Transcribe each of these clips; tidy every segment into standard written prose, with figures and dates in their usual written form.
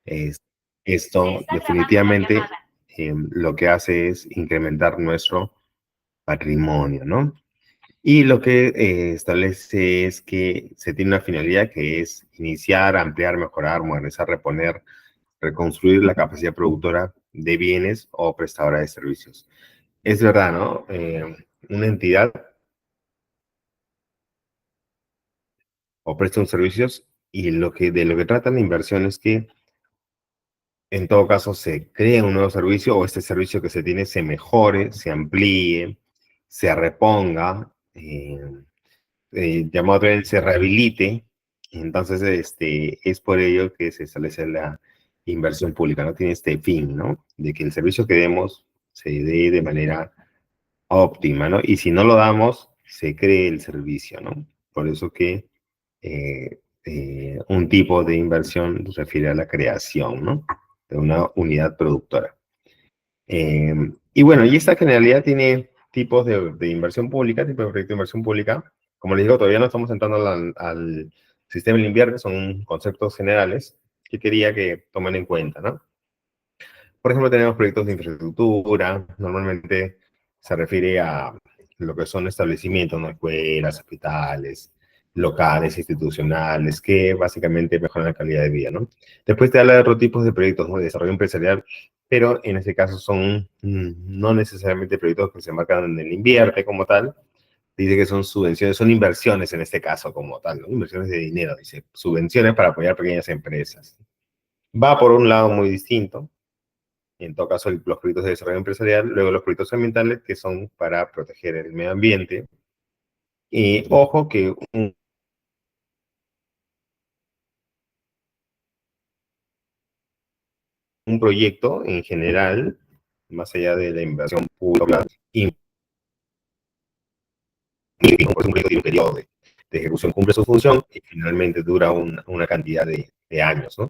Es- Esto definitivamente lo que hace es incrementar nuestro patrimonio, ¿no? Y lo que establece es que se tiene una finalidad que es iniciar, ampliar, mejorar, modernizar, reponer, reconstruir la capacidad productora de bienes o prestadora de servicios. Es verdad, ¿no? Una entidad o presta un servicios y de lo que trata la inversión es que en todo caso se crea un nuevo servicio o este servicio que se tiene se mejore, se amplíe, se reponga, llamado otra vez, se rehabilite. Entonces, es por ello que se establece la inversión pública, ¿no? Tiene este fin, ¿no? De que el servicio que demos se dé de manera óptima, ¿no? Y si no lo damos, se cree el servicio, ¿no? Por eso que un tipo de inversión refiere a la creación, ¿no? De una unidad productora. Y bueno, y esta generalidad tiene tipos de inversión pública, tipo de proyecto de inversión pública. Como les digo, todavía no estamos entrando al sistema del invierte, son conceptos generales que quería que tomen en cuenta, ¿no? Por ejemplo, tenemos proyectos de infraestructura, normalmente se refiere a lo que son establecimientos, ¿no? Escuelas, hospitales, locales, institucionales, que básicamente mejoran la calidad de vida, ¿no? Después te habla de otros tipos de proyectos, ¿no? De desarrollo empresarial, pero en este caso son no necesariamente proyectos que se marcan en el invierte como tal, dice que son subvenciones, son inversiones en este caso como tal, ¿no? Inversiones de dinero, dice, subvenciones para apoyar pequeñas empresas. Va por un lado muy distinto, en todo caso los proyectos de desarrollo empresarial, luego los proyectos ambientales que son para proteger el medio ambiente. Y ojo que un proyecto en general, más allá de la inversión pública, un proyecto tiene un periodo de ejecución, cumple su función y finalmente dura una cantidad de años, ¿no?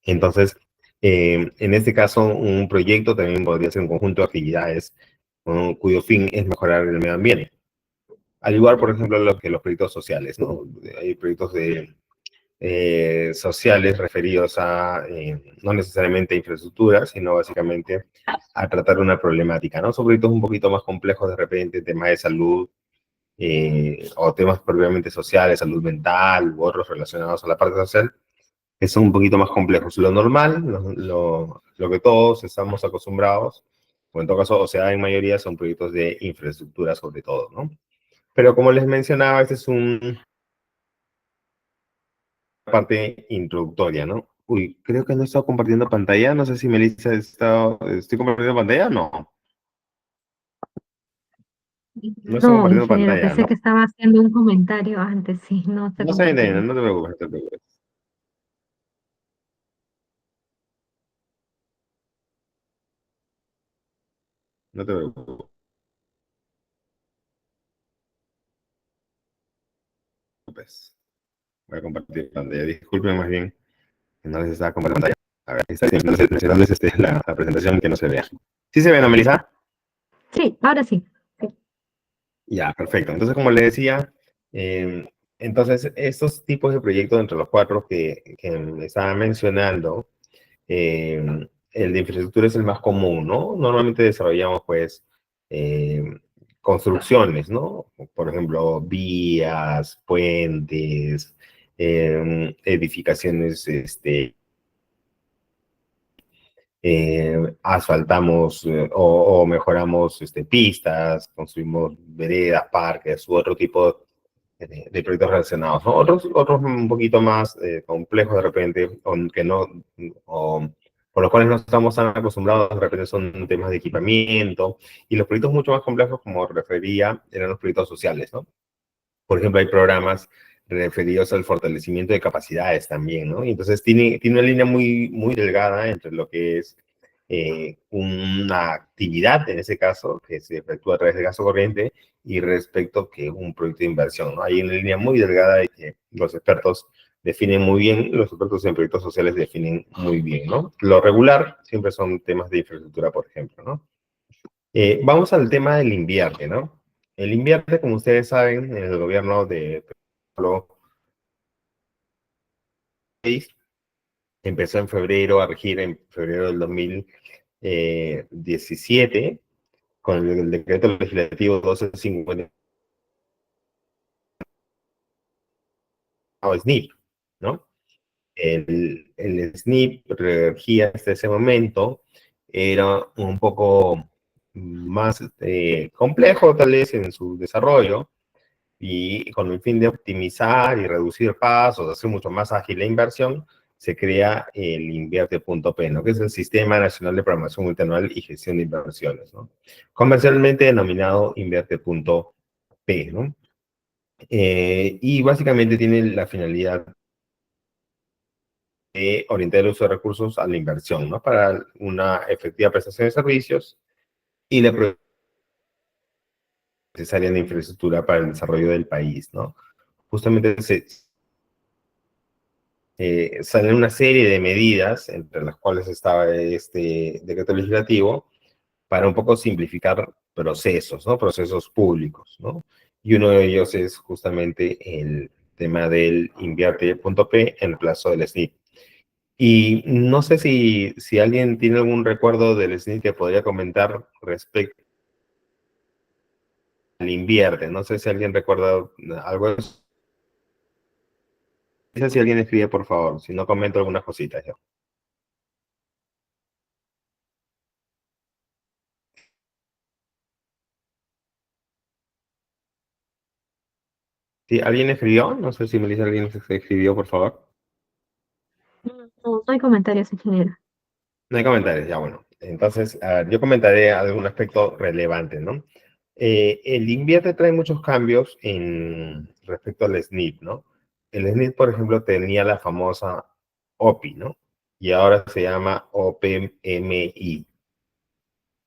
Entonces, en este caso, un proyecto también podría ser un conjunto de actividades cuyo fin es mejorar el medio ambiente. Al igual, por ejemplo, lo que los proyectos sociales, ¿no? Hay proyectos sociales referidos a no necesariamente a infraestructura, sino básicamente a tratar una problemática, ¿no? Son proyectos un poquito más complejos de repente, temas de salud o temas propiamente sociales, salud mental u otros relacionados a la parte social, que son un poquito más complejos. Lo normal, lo que todos estamos acostumbrados, o en todo caso, o sea, en mayoría son proyectos de infraestructura sobre todo, ¿no? Pero como les mencionaba, este es una parte introductoria, ¿no? Uy, creo que no he estado compartiendo pantalla. No sé si Melissa ¿estoy compartiendo pantalla o no? No estoy No, compartiendo ingeniero, pantalla, pensé ¿no? que estaba haciendo un comentario antes, sí, no está No sé, no, compartiendo. no te preocupes, no te preocupes. No te preocupes. Voy a compartir pantalla. Disculpen más bien que no les estaba compartiendo pantalla. A ver, está mencionándoles la presentación que no se vea. ¿Sí se ve, no, Melissa? Sí, ahora sí. Sí. Ya, perfecto. Entonces, como le decía, entonces estos tipos de proyectos entre los cuatro que estaba mencionando, el de infraestructura es el más común, ¿no? Normalmente desarrollamos, pues, eh, construcciones, ¿no? Por ejemplo, vías, puentes, edificaciones, asfaltamos o mejoramos pistas, construimos veredas, parques u otro tipo de proyectos relacionados, ¿no? Otros un poquito más complejos de repente, que no, o por los cuales no estamos tan acostumbrados, de repente son temas de equipamiento, y los proyectos mucho más complejos, como refería, eran los proyectos sociales, ¿no? Por ejemplo, hay programas referidos al fortalecimiento de capacidades también, ¿no? Y entonces tiene una línea muy delgada entre lo que es una actividad, en ese caso, que se efectúa a través de gasto corriente, y respecto que un proyecto de inversión, ¿no? Hay una línea muy delgada y que los expertos definen muy bien, los expertos en proyectos sociales definen muy bien, ¿no? Lo regular siempre son temas de infraestructura, por ejemplo, ¿no? Vamos al tema del invierte, ¿no? El invierte, como ustedes saben, en el gobierno de Pablo empezó en febrero a regir en febrero del 2017 con el decreto legislativo 1250 o SNIP, ¿no? El SNIP regía hasta ese momento, era un poco más complejo tal vez en su desarrollo, y con el fin de optimizar y reducir pasos, hacer mucho más ágil la inversión, se crea el Invierte.p, ¿no? Que es el Sistema Nacional de Programación Multianual y Gestión de Inversiones, ¿no? Comercialmente denominado Invierte.p, ¿no? Y básicamente tiene la finalidad de orientar el uso de recursos a la inversión, ¿no? Para una efectiva prestación de servicios y la necesaria de infraestructura para el desarrollo del país, ¿no? Justamente salen una serie de medidas, entre las cuales estaba este decreto legislativo, para un poco simplificar procesos, ¿no? Procesos públicos, ¿no? Y uno de ellos es justamente el tema del Invierte.p en el plazo del SNIP. Y no sé si alguien tiene algún recuerdo del SNIP que podría comentar respecto al Invierte. No sé si alguien recuerda algo de eso. Si alguien escribe, por favor, si no comento algunas cositas yo. ¿Sí? ¿Alguien escribió? No sé si me dice alguien que escribió, por favor. No, no hay comentarios, ingeniero. No hay comentarios, ya bueno. Entonces, a ver, yo comentaré algún aspecto relevante, ¿no? El Invierte trae muchos cambios respecto al SNIP, ¿no? El SNIP, por ejemplo, tenía la famosa OPI, ¿no? Y ahora se llama OPMI,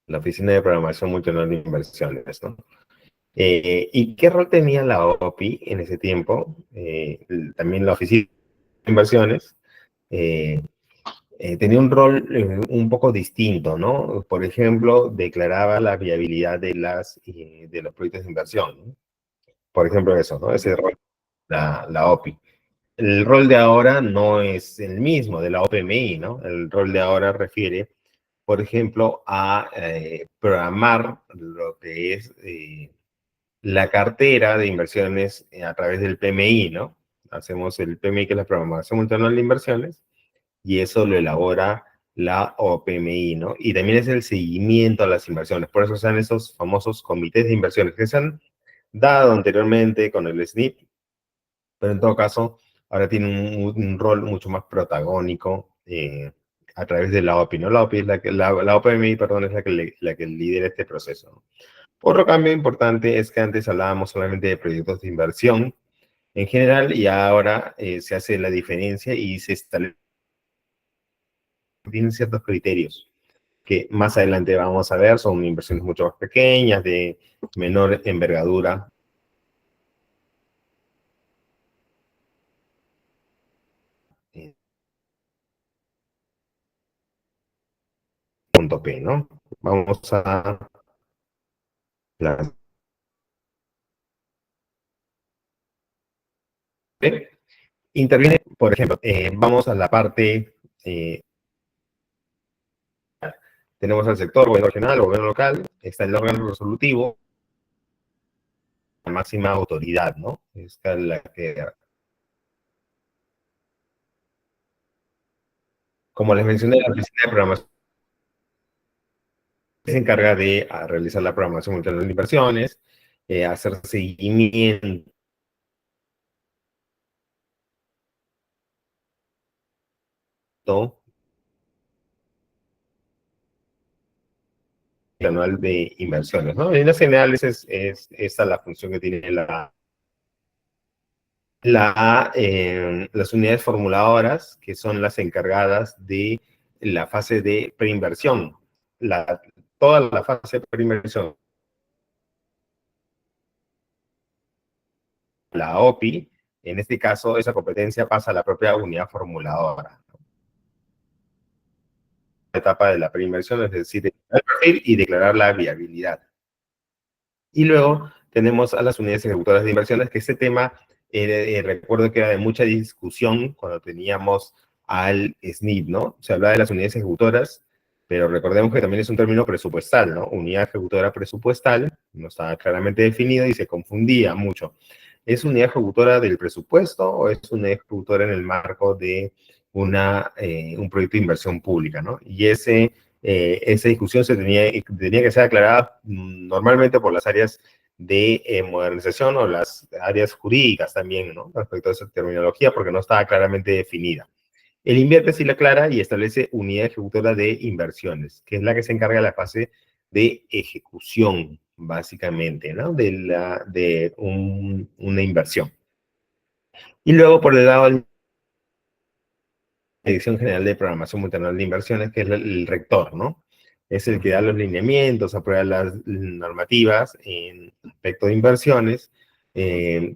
la Oficina de Programación Multinacional de Inversiones, ¿no? ¿Y qué rol tenía la OPI en ese tiempo? También la Oficina de Inversiones. eh, Tenía un rol un poco distinto, ¿no? Por ejemplo, declaraba la viabilidad de los proyectos de inversión, ¿no? Por ejemplo, eso, ¿no? Ese rol, la OPI. El rol de ahora no es el mismo de la OPMI, ¿no? El rol de ahora refiere, por ejemplo, a programar lo que es la cartera de inversiones a través del PMI, ¿no? Hacemos el PMI, que es la Programación Multianual de Inversiones, y eso lo elabora la OPMI, ¿no? Y también es el seguimiento a las inversiones. Por eso están esos famosos comités de inversiones que se han dado anteriormente con el SNIP, pero en todo caso, ahora tiene un rol mucho más protagónico a través de la OPI, ¿no? La OPI es la OPMI, perdón, es la que lidera este proceso, ¿no? Otro cambio importante es que antes hablábamos solamente de proyectos de inversión en general, y ahora se hace la diferencia y se establecen ciertos criterios que más adelante vamos a ver. Son inversiones mucho más pequeñas, de menor envergadura. eh, Punto P, ¿no? Vamos a la P. Interviene, por ejemplo, vamos a la parte, tenemos al sector, gobierno regional, gobierno local, está el órgano resolutivo, la máxima autoridad, ¿no? Esta es la que, como les mencioné, la oficina de programación se encarga de realizar la programación multinacional de inversiones, hacer seguimiento anual de inversiones, ¿no? En líneas generales es esta la función que tiene las unidades formuladoras, que son las encargadas de la fase de preinversión. Toda la fase de preinversión, la OPI, en este caso, esa competencia pasa a la propia unidad formuladora. La etapa de la preinversión, es decir, declarar el perfil y declarar la viabilidad. Y luego tenemos a las unidades ejecutoras de inversiones, que este tema recuerdo que era de mucha discusión cuando teníamos al SNIP, ¿no? Se habla de las unidades ejecutoras, pero recordemos que también es un término presupuestal, ¿no? Unidad ejecutora presupuestal, no estaba claramente definido y se confundía mucho. ¿Es unidad ejecutora del presupuesto o es unidad ejecutora en el marco de un proyecto de inversión pública, ¿no? Y esa discusión tenía que ser aclarada normalmente por las áreas de modernización o las áreas jurídicas también, ¿no? Respecto a esa terminología, porque no estaba claramente definida. El invierte sí la aclara y establece unidad ejecutora de inversiones, que es la que se encarga de la fase de ejecución, básicamente, ¿no? Una inversión. Y luego, por el lado del Dirección General de Programación Multinacional de Inversiones, que es el rector, ¿no? Es el que da los lineamientos, aprueba las normativas en aspecto de inversiones.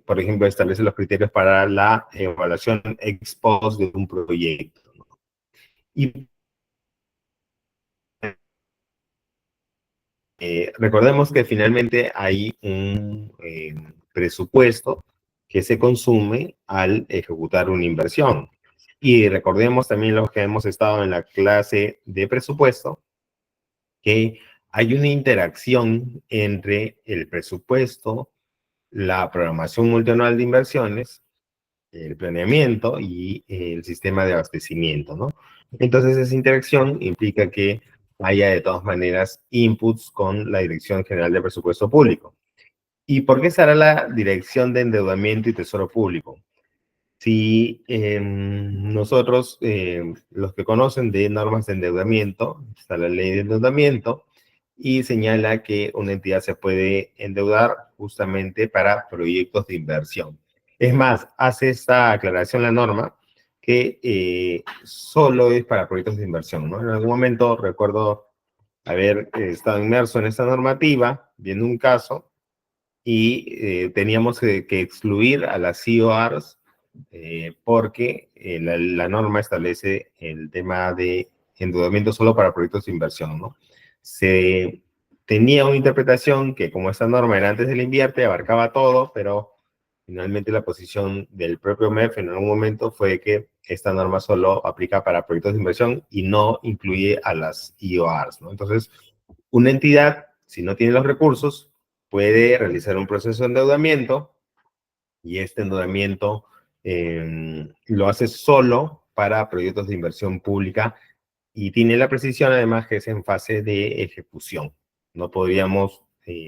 Por ejemplo, establece los criterios para la evaluación ex post de un proyecto, ¿no? Y recordemos que finalmente hay un presupuesto que se consume al ejecutar una inversión. Y recordemos también los que hemos estado en la clase de presupuesto, que hay una interacción entre el presupuesto, la programación multianual de inversiones, el planeamiento y el sistema de abastecimiento, ¿no? Entonces, esa interacción implica que haya de todas maneras inputs con la Dirección General de Presupuesto Público. ¿Y por qué será la Dirección de Endeudamiento y Tesoro Público? Si nosotros, los que conocen de normas de endeudamiento, está la ley de endeudamiento y señala que una entidad se puede endeudar justamente para proyectos de inversión. Es más, hace esta aclaración la norma que solo es para proyectos de inversión, ¿no? En algún momento recuerdo haber estado inmerso en esta normativa, viendo un caso, y teníamos que excluir a las CORs porque la norma establece el tema de endeudamiento solo para proyectos de inversión, ¿no? Se tenía una interpretación que como esta norma era antes del invierte, abarcaba todo, pero finalmente la posición del propio MEF en algún momento fue que esta norma solo aplica para proyectos de inversión y no incluye a las IORs, ¿no? Entonces, una entidad, si no tiene los recursos, puede realizar un proceso de endeudamiento y este endeudamiento lo hace solo para proyectos de inversión pública y tiene la precisión además que es en fase de ejecución. No podríamos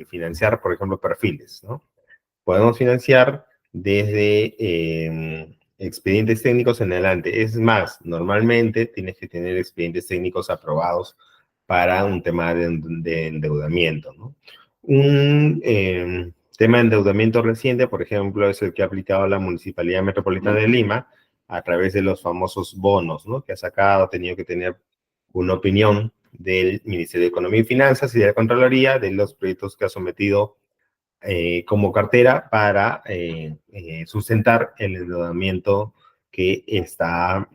financiar, por ejemplo, perfiles, ¿no? Podemos financiar desde expedientes técnicos en adelante. Es más, normalmente tienes que tener expedientes técnicos aprobados para un tema de endeudamiento, ¿no? Un tema de endeudamiento reciente, por ejemplo, es el que ha aplicado la Municipalidad Metropolitana de Lima a través de los famosos bonos, ¿no? Que ha sacado, ha tenido que tener una opinión del Ministerio de Economía y Finanzas y de la Contraloría de los proyectos que ha sometido como cartera para sustentar el endeudamiento que está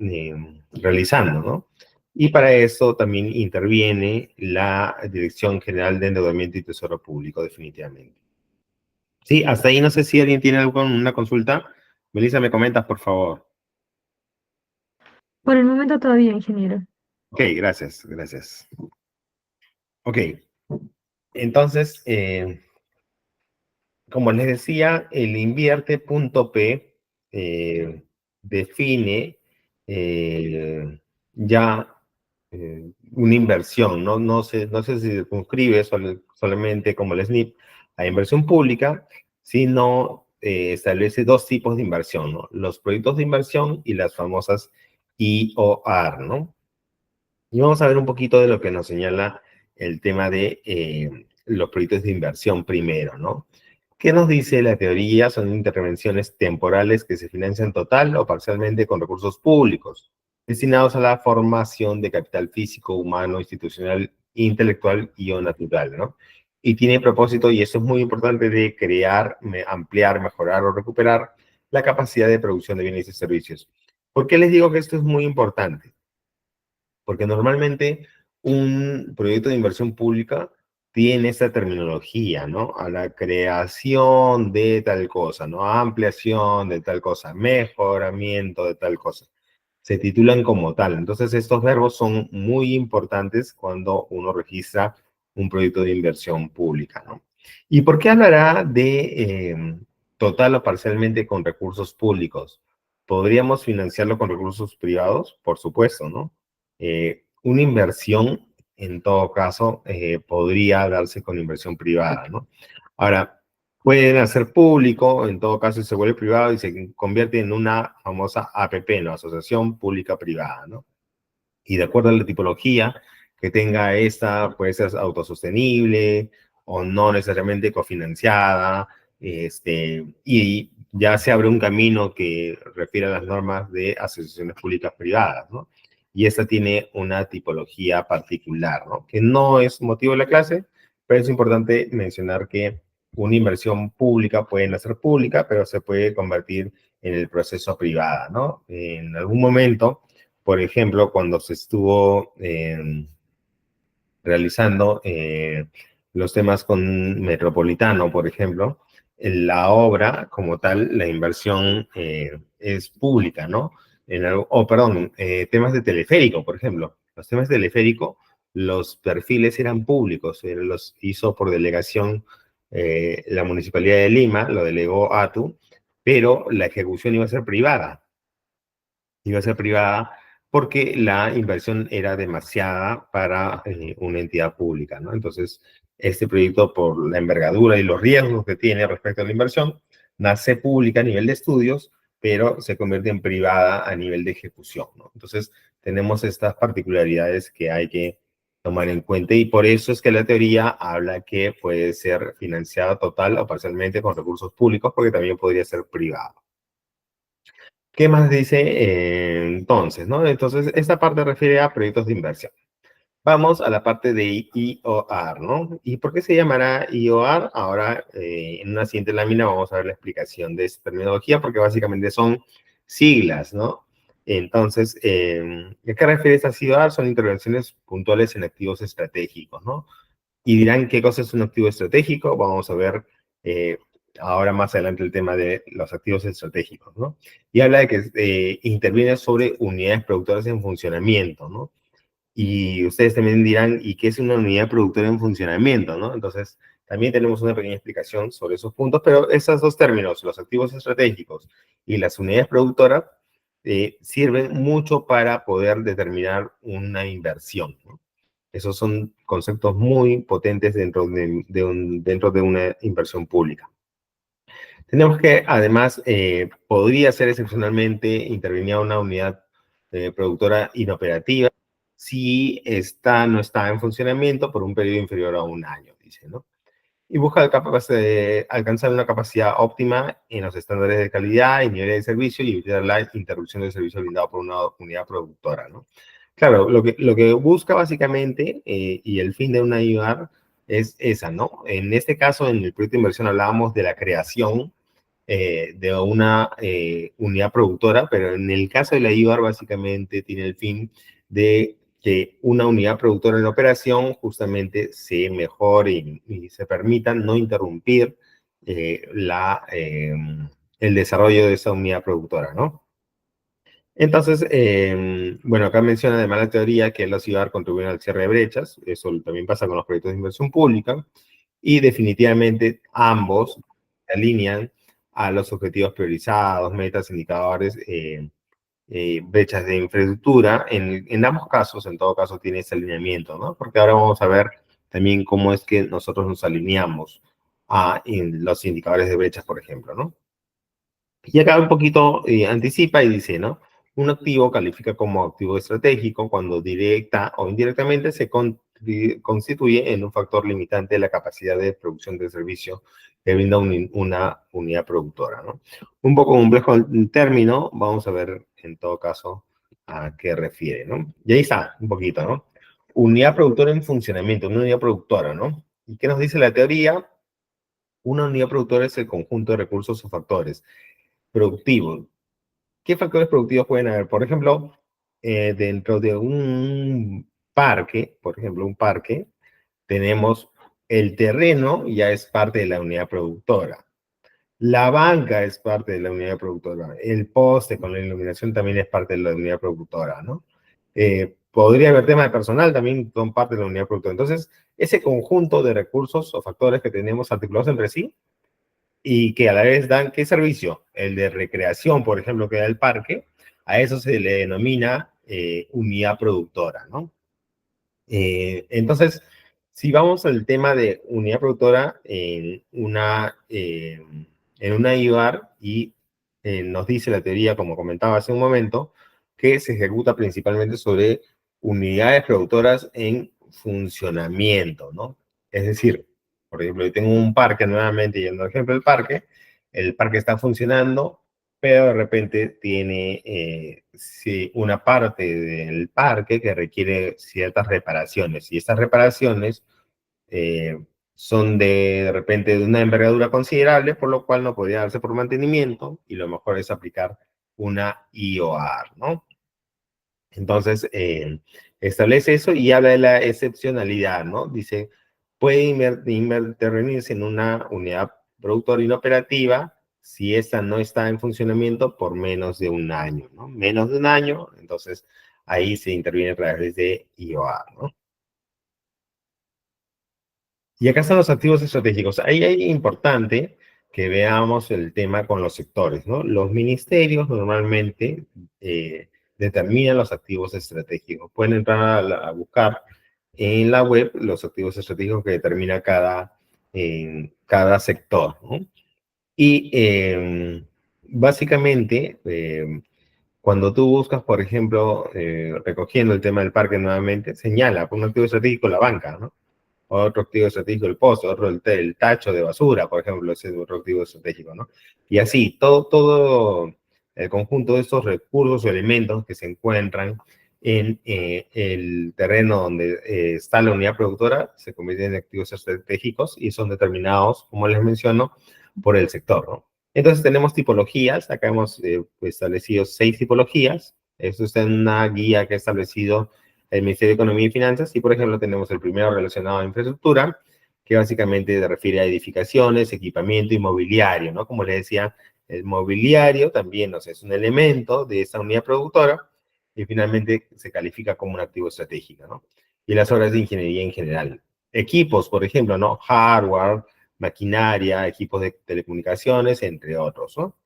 realizando, ¿no? Y para eso también interviene la Dirección General de Endeudamiento y Tesoro Público, definitivamente. Sí, hasta ahí no sé si alguien tiene alguna consulta. Melissa, me comentas, por favor. Por el momento todavía, ingeniero. Ok, gracias, gracias. Ok, entonces, como les decía, el invierte.p define ya una inversión, ¿no? No se circunscribe solamente como el SNIP a inversión pública, sino establece dos tipos de inversión, ¿no? Los proyectos de inversión y las famosas IOR, ¿no? Y vamos a ver un poquito de lo que nos señala el tema de los proyectos de inversión primero, ¿no? ¿Qué nos dice la teoría? Son intervenciones temporales que se financian total o parcialmente con recursos públicos, destinados a la formación de capital físico, humano, institucional, intelectual y o natural, ¿no? Y tiene propósito, y eso es muy importante, de crear, ampliar, mejorar o recuperar la capacidad de producción de bienes y servicios. ¿Por qué les digo que esto es muy importante? Porque normalmente un proyecto de inversión pública tiene esta terminología, ¿no? A la creación de tal cosa, ¿no? Ampliación de tal cosa, mejoramiento de tal cosa. se titulan como tal. Entonces, estos verbos son muy importantes cuando uno registra un proyecto de inversión pública, ¿no? ¿Y por qué hablará de total o parcialmente con recursos públicos? ¿Podríamos financiarlo con recursos privados? Por supuesto, ¿no? Una inversión, en todo caso, podría darse con inversión privada, ¿no? Ahora, pueden hacer público, en todo caso se vuelve privado y se convierte en una famosa APP, ¿no? Asociación Pública Privada, ¿no? Y de acuerdo a la tipología que tenga esta, puede ser autosostenible o no necesariamente cofinanciada, y ya se abre un camino que refiere a las normas de asociaciones públicas privadas, ¿no? Y esta tiene una tipología particular, ¿no? Que no es motivo de la clase, pero es importante mencionar que una inversión pública puede no ser pública, pero se puede convertir en el proceso privada, ¿no? En algún momento, por ejemplo, cuando se estuvo realizando los temas con Metropolitano, por ejemplo, la obra como tal, la inversión es pública, ¿no? Perdón, temas de teleférico, por ejemplo. Los temas de teleférico, los perfiles eran públicos, los hizo por delegación la Municipalidad de Lima, lo delegó ATU, pero la ejecución iba a ser privada porque la inversión era demasiada para una entidad pública, ¿no? Entonces, este proyecto, por la envergadura y los riesgos que tiene respecto a la inversión, nace pública a nivel de estudios, pero se convierte en privada a nivel de ejecución, ¿no? Entonces, tenemos estas particularidades que hay que tomar en cuenta y por eso es que la teoría habla que puede ser financiada total o parcialmente con recursos públicos, porque también podría ser privado. ¿Qué más dice entonces, no? Entonces, esta parte refiere a proyectos de inversión. Vamos a la parte de IOR, ¿no? ¿Y por qué se llamará IOR? Ahora, en una siguiente lámina vamos a ver la explicación de esta terminología, porque básicamente son siglas, ¿no? Entonces, ¿a qué refiere estas IOR? Son intervenciones puntuales en activos estratégicos, ¿no? Y dirán qué cosa es un activo estratégico. Vamos a ver eh, ahora más adelante el tema de los activos estratégicos, ¿no? Y habla de que interviene sobre unidades productoras en funcionamiento, ¿no? Y ustedes también dirán, ¿y qué es una unidad productora en funcionamiento, no? Entonces, también tenemos una pequeña explicación sobre esos puntos, pero esos dos términos, los activos estratégicos y las unidades productoras, sirven mucho para poder determinar una inversión, ¿no? Esos son conceptos muy potentes dentro de una inversión pública. Tenemos que, además, podría ser excepcionalmente intervenida una unidad productora inoperativa si esta no está en funcionamiento por un periodo inferior a un año, dice, ¿no? Y busca alcanzar una capacidad óptima en los estándares de calidad y niveles de servicio y evitar la interrupción del servicio brindado por una unidad productora, ¿no? Claro, lo que busca básicamente y el fin de una IUR es esa, ¿no? En este caso, en el proyecto de inversión hablábamos de la creación de una unidad productora, pero en el caso de la IUR básicamente tiene el fin de que una unidad productora en operación justamente se mejore y se permita no interrumpir el desarrollo de esa unidad productora, ¿no? Entonces, bueno, acá menciona además la teoría que los IVAR contribuyen al cierre de brechas, eso también pasa con los proyectos de inversión pública, y definitivamente ambos se alinean a los objetivos priorizados, metas, indicadores, brechas de infraestructura. En ambos casos, en todo caso, tiene ese alineamiento, ¿no? Porque ahora vamos a ver también cómo es que nosotros nos alineamos a los indicadores de brechas, por ejemplo, ¿no? Y acá un poquito anticipa y dice, ¿no? Un activo califica como activo estratégico cuando directa o indirectamente se constituye en un factor limitante de la capacidad de producción del servicio que brinda una unidad productora, ¿no? Un poco complejo el término, vamos a ver en todo caso a qué refiere, ¿no? Y ahí está, un poquito, ¿no? Unidad productora en funcionamiento, una unidad productora, ¿no? ¿Y qué nos dice la teoría? Una unidad productora es el conjunto de recursos o factores productivos. ¿Qué factores productivos pueden haber? Por ejemplo, dentro de un parque, por ejemplo, un parque, tenemos el terreno, ya es parte de la unidad productora. La banca es parte de la unidad productora. El poste con la iluminación también es parte de la unidad productora, ¿no? Podría haber temas de personal, también son parte de la unidad productora. Entonces, ese conjunto de recursos o factores que tenemos articulados entre sí y que a la vez dan, ¿qué servicio? El de recreación, por ejemplo, que da el parque, a eso se le denomina unidad productora, ¿no? Entonces, si vamos al tema de unidad productora en una IVAR y nos dice la teoría, como comentaba hace un momento, que se ejecuta principalmente sobre unidades productoras en funcionamiento, ¿no? Es decir, por ejemplo, yo tengo un parque, nuevamente yendo al ejemplo del parque, el parque está funcionando, pero de repente tiene sí, una parte del parque que requiere ciertas reparaciones y estas reparaciones eh, son de repente de una envergadura considerable, por lo cual no podría darse por mantenimiento y lo mejor es aplicar una IOR, ¿no? Entonces, establece eso y habla de la excepcionalidad, ¿no? Dice, puede intervenirse en una unidad productora inoperativa si esta no está en funcionamiento por menos de un año, ¿no? Menos de un año, entonces ahí se interviene a través de IOA, ¿no? Y acá están los activos estratégicos. Ahí es importante que veamos el tema con los sectores, ¿no? Los ministerios normalmente determinan los activos estratégicos. Pueden entrar a buscar en la web los activos estratégicos que determina cada sector, ¿no? Y básicamente, cuando tú buscas, por ejemplo, recogiendo el tema del parque nuevamente, señala por un activo estratégico la banca, ¿no? Otro activo estratégico el poste, otro el tacho de basura, por ejemplo, ese es otro activo estratégico, ¿no? Y así, todo el conjunto de estos recursos o elementos que se encuentran en el terreno donde está la unidad productora se convierten en activos estratégicos y son determinados, como les menciono, por el sector, ¿no? Entonces tenemos tipologías, acá hemos establecido 6 tipologías, esto está en una guía que ha establecido el Ministerio de Economía y Finanzas, y por ejemplo tenemos el primero relacionado a infraestructura, que básicamente se refiere a edificaciones, equipamiento y mobiliario, ¿no? Como les decía, el mobiliario también, o sea, es un elemento de esta unidad productora, y finalmente se califica como un activo estratégico, ¿no? Y las obras de ingeniería en general. Equipos, por ejemplo, ¿no? Hardware, maquinaria, equipos de telecomunicaciones, entre otros, ¿no?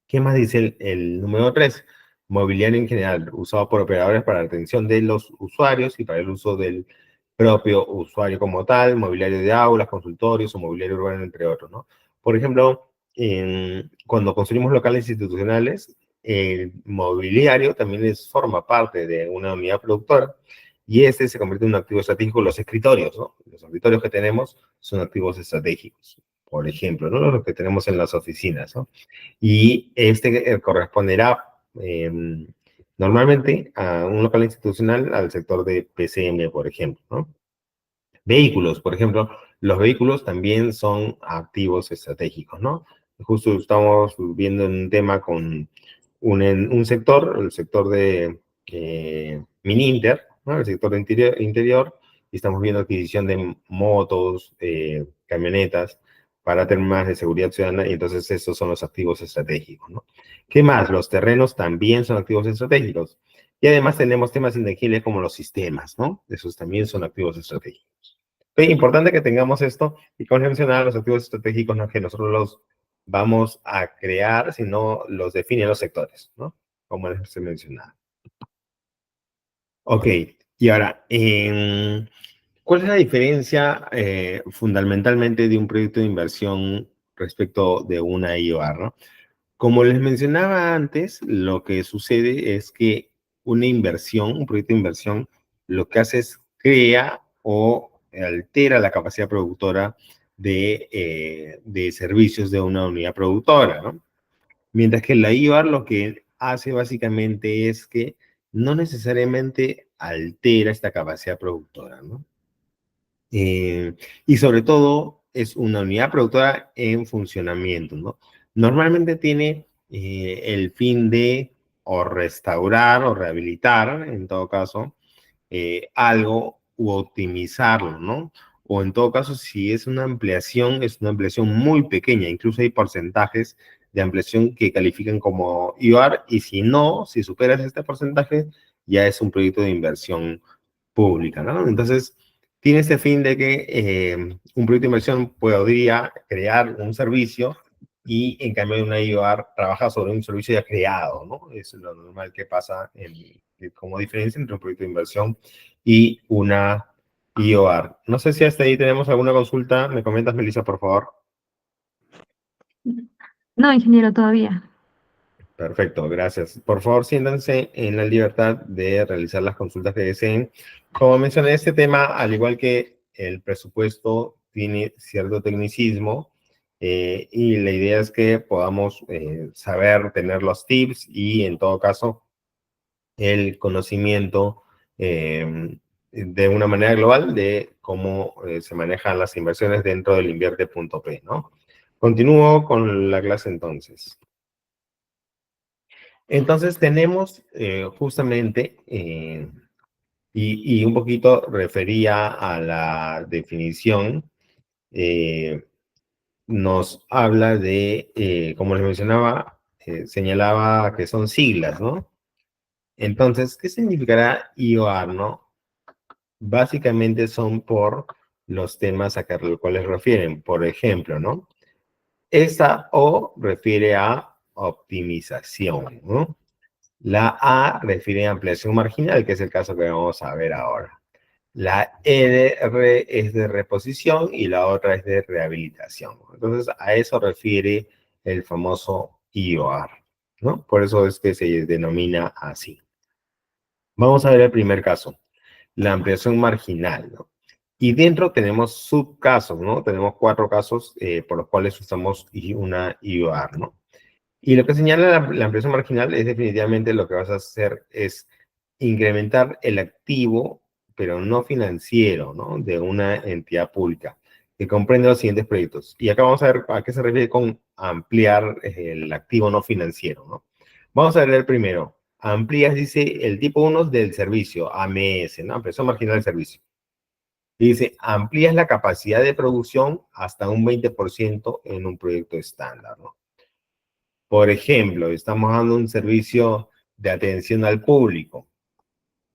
¿Qué más dice el número 3? Mobiliario en general, usado por operadores para la atención de los usuarios y para el uso del propio usuario como tal, mobiliario de aulas, consultorios o mobiliario urbano, entre otros, ¿no? Por ejemplo, cuando construimos locales institucionales, el mobiliario también forma parte de una unidad productora y este se convierte en un activo estratégico, los escritorios, ¿no? Los escritorios que tenemos son activos estratégicos, por ejemplo, ¿no? Los que tenemos en las oficinas, ¿no? Y este corresponderá normalmente a un local institucional al sector de PCM, por ejemplo, ¿no? Vehículos, por ejemplo, los vehículos también son activos estratégicos, ¿no? Justo estamos viendo un tema con un sector, el sector de Mininter, ¿no? El sector de interior, y estamos viendo adquisición de motos, camionetas, para temas de seguridad ciudadana, y entonces esos son los activos estratégicos, ¿no? ¿Qué más? Los terrenos también son activos estratégicos. Y además tenemos temas intangibles como los sistemas, ¿no? Esos también son activos estratégicos. Es importante que tengamos esto, y como les mencionaba, los activos estratégicos no es que nosotros los vamos a crear, sino los definen los sectores, ¿no? Como les he mencionado. Ok, y ahora, ¿cuál es la diferencia fundamentalmente de un proyecto de inversión respecto de una IOR, ¿no? Como les mencionaba antes, lo que sucede es que una inversión, un proyecto de inversión, lo que hace es crea o altera la capacidad productora de servicios de una unidad productora, ¿no? Mientras que la IVAR lo que hace básicamente es que no necesariamente altera esta capacidad productora, ¿no? Y sobre todo es una unidad productora en funcionamiento, ¿no? Normalmente tiene el fin de o restaurar o rehabilitar, en todo caso, algo u optimizarlo, ¿no? o en todo caso, si es una ampliación muy pequeña. Incluso hay porcentajes de ampliación que califican como IOR, y si no, si superas este porcentaje, ya es un proyecto de inversión pública, ¿no? Entonces, tiene ese fin de que un proyecto de inversión podría crear un servicio y en cambio una IOR trabaja sobre un servicio ya creado, ¿no? Es lo normal que pasa como diferencia entre un proyecto de inversión y una IOR. No sé si hasta ahí tenemos alguna consulta. ¿Me comentas, Melissa, por favor? No, ingeniero, todavía. Perfecto, gracias. Por favor, siéntanse en la libertad de realizar las consultas que deseen. Como mencioné, este tema, al igual que el presupuesto, tiene cierto tecnicismo, y la idea es que podamos saber tener los tips y, en todo caso, el conocimiento de una manera global de cómo se manejan las inversiones dentro del Invierte.p, ¿no? Continúo con la clase entonces. Entonces tenemos justamente, y un poquito refería a la definición, nos habla de, como les mencionaba, señalaba que son siglas, ¿no? Entonces, ¿qué significará IOR, no? Básicamente son por los temas a los cuales refieren. Por ejemplo, ¿no? Esa O refiere a optimización, ¿no? La A refiere a ampliación marginal, que es el caso que vamos a ver ahora. La R es de reposición y la otra es de rehabilitación. Entonces, a eso refiere el famoso IOR, ¿no? Por eso es que se denomina así. Vamos a ver el primer caso, la ampliación marginal, ¿no? Y dentro tenemos subcasos, ¿no? Tenemos 4 casos por los cuales usamos una IOR, ¿no? Y lo que señala la ampliación marginal es definitivamente lo que vas a hacer es incrementar el activo, pero no financiero, ¿no? De una entidad pública que comprende los siguientes proyectos. Y acá vamos a ver a qué se refiere con ampliar el activo no financiero, ¿no? Vamos a ver el primero. Amplías, dice, el tipo 1 del servicio, AMS, ¿no? Ampliación marginal del servicio. Y dice, amplías la capacidad de producción hasta un 20% en un proyecto estándar, ¿no? Por ejemplo, estamos dando un servicio de atención al público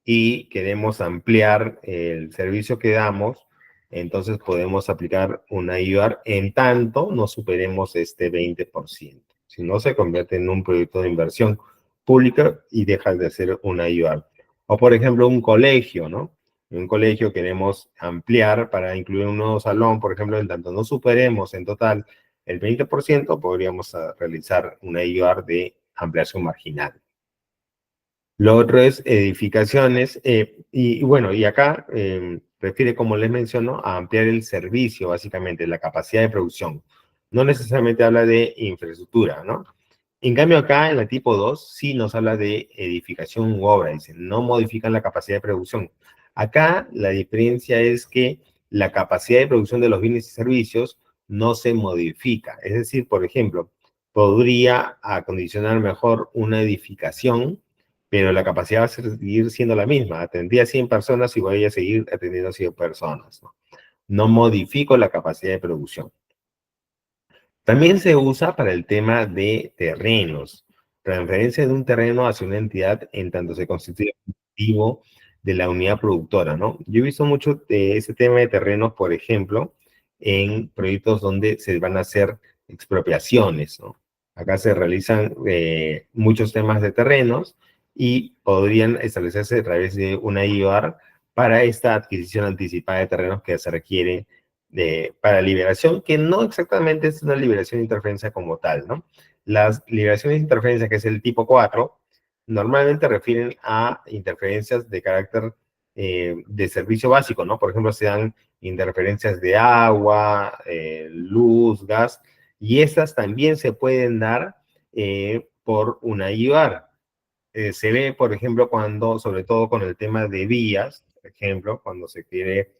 y queremos ampliar el servicio que damos, entonces podemos aplicar una IOR en tanto no superemos este 20%. Si no, se convierte en un proyecto de inversión pública y deja de ser una IOR. O, por ejemplo, un colegio, ¿no? En un colegio queremos ampliar para incluir un nuevo salón, por ejemplo, en tanto no superemos en total el 20%, podríamos realizar una IOR de ampliación marginal. Lo otro es edificaciones, y bueno, y acá refiere, como les menciono, a ampliar el servicio, básicamente, la capacidad de producción. No necesariamente habla de infraestructura, ¿no? En cambio, acá en la tipo 2 sí nos habla de edificación u obra, dice, no modifican la capacidad de producción. Acá la diferencia es que la capacidad de producción de los bienes y servicios no se modifica. Es decir, por ejemplo, podría acondicionar mejor una edificación, pero la capacidad va a seguir siendo la misma. Atendía a 100 personas y voy a seguir atendiendo a 100 personas, ¿no? No modifico la capacidad de producción. También se usa para el tema de terrenos, transferencia de un terreno hacia una entidad en tanto se constituye activo de la unidad productora, ¿no? Yo he visto mucho de ese tema de terrenos, por ejemplo, en proyectos donde se van a hacer expropiaciones, ¿no? Acá se realizan muchos temas de terrenos y podrían establecerse a través de una IOR para esta adquisición anticipada de terrenos que se requiere para liberación, que no exactamente es una liberación de interferencia como tal, ¿no? Las liberaciones de interferencia, que es el tipo 4, normalmente refieren a interferencias de carácter de servicio básico, ¿no? Por ejemplo, se dan interferencias de agua, luz, gas, y estas también se pueden dar por una IOR. Se ve, por ejemplo, cuando, sobre todo con el tema de vías, por ejemplo, cuando se quiere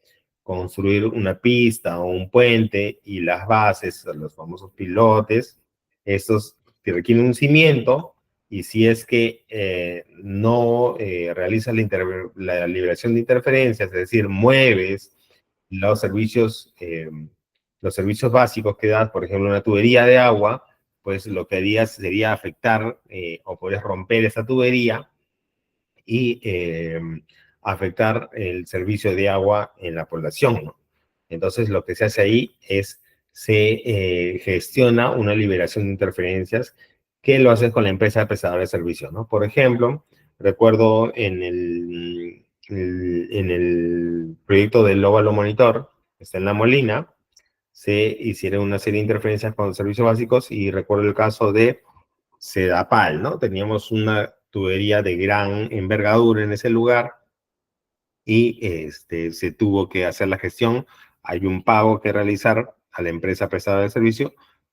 construir una pista o un puente y las bases, los famosos pilotes, estos que requieren un cimiento, y si es que no realizas la liberación de interferencias, es decir, mueves los servicios básicos que das, por ejemplo, una tubería de agua, pues lo que harías sería afectar o podrías romper esa tubería y afectar el servicio de agua en la población, ¿no? Entonces, lo que se hace ahí es, se gestiona una liberación de interferencias que lo haces con la empresa prestadora de servicios, ¿no? Por ejemplo, recuerdo en el proyecto del óvalo monitor, que está en La Molina, se hicieron una serie de interferencias con servicios básicos y recuerdo el caso de Sedapal, ¿no? Teníamos una tubería de gran envergadura en ese lugar y se tuvo que hacer la gestión. Hay un pago que realizar a la empresa prestadora de servicio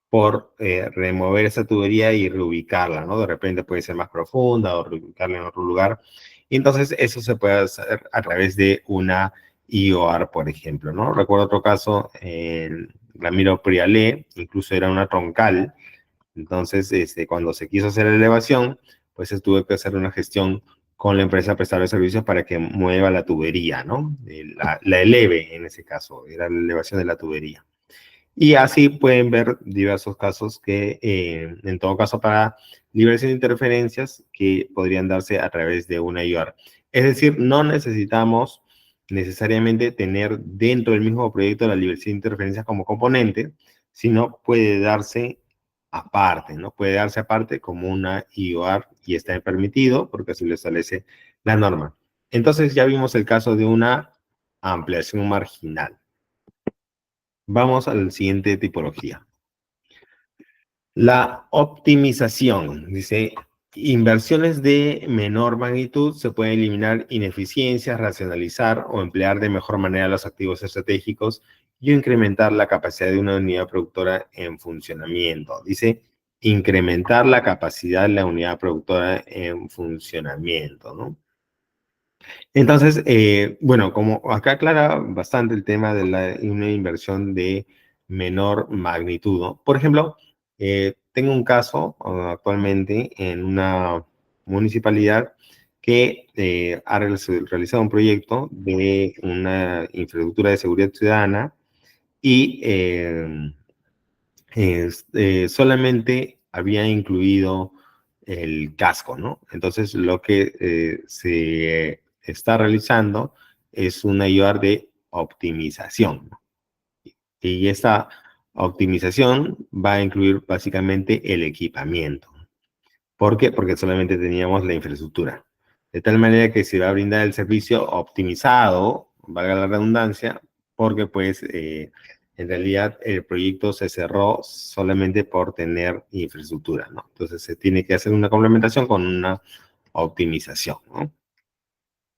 por remover esa tubería y reubicarla, ¿no? De repente puede ser más profunda o reubicarla en otro lugar. Y entonces eso se puede hacer a través de una IOR, por ejemplo, ¿no? Recuerdo otro caso en Ramiro Prialé, incluso era una troncal. Entonces, cuando se quiso hacer la elevación, pues se tuvo que hacer una gestión con la empresa prestadora de servicios para que mueva la tubería, ¿no? La eleve en ese caso, era la elevación de la tubería. Y así pueden ver diversos casos que, en todo caso, para liberación de interferencias que podrían darse a través de una IOR. Es decir, no necesitamos necesariamente tener dentro del mismo proyecto la liberación de interferencias como componente, sino puede darse aparte, ¿no? Puede darse aparte como una IOR y está permitido porque así lo establece la norma. Entonces ya vimos el caso de una ampliación marginal. Vamos a la siguiente tipología. La optimización. Dice, inversiones de menor magnitud se pueden eliminar ineficiencias, racionalizar o emplear de mejor manera los activos estratégicos y incrementar la capacidad de una unidad productora en funcionamiento. Dice, incrementar la capacidad de la unidad productora en funcionamiento, ¿no? Entonces, bueno, como acá aclara bastante el tema de una inversión de menor magnitud, ¿no? Por ejemplo, tengo un caso actualmente en una municipalidad que ha realizado un proyecto de una infraestructura de seguridad ciudadana y solamente había incluido el casco, ¿no? Entonces, lo que se está realizando es una IOR de optimización, ¿no? Y esta optimización va a incluir básicamente el equipamiento. ¿Por qué? Porque solamente teníamos la infraestructura. De tal manera que se va a brindar el servicio optimizado, valga la redundancia, porque pues en realidad el proyecto se cerró solamente por tener infraestructura, ¿no? Entonces se tiene que hacer una complementación con una optimización, ¿no?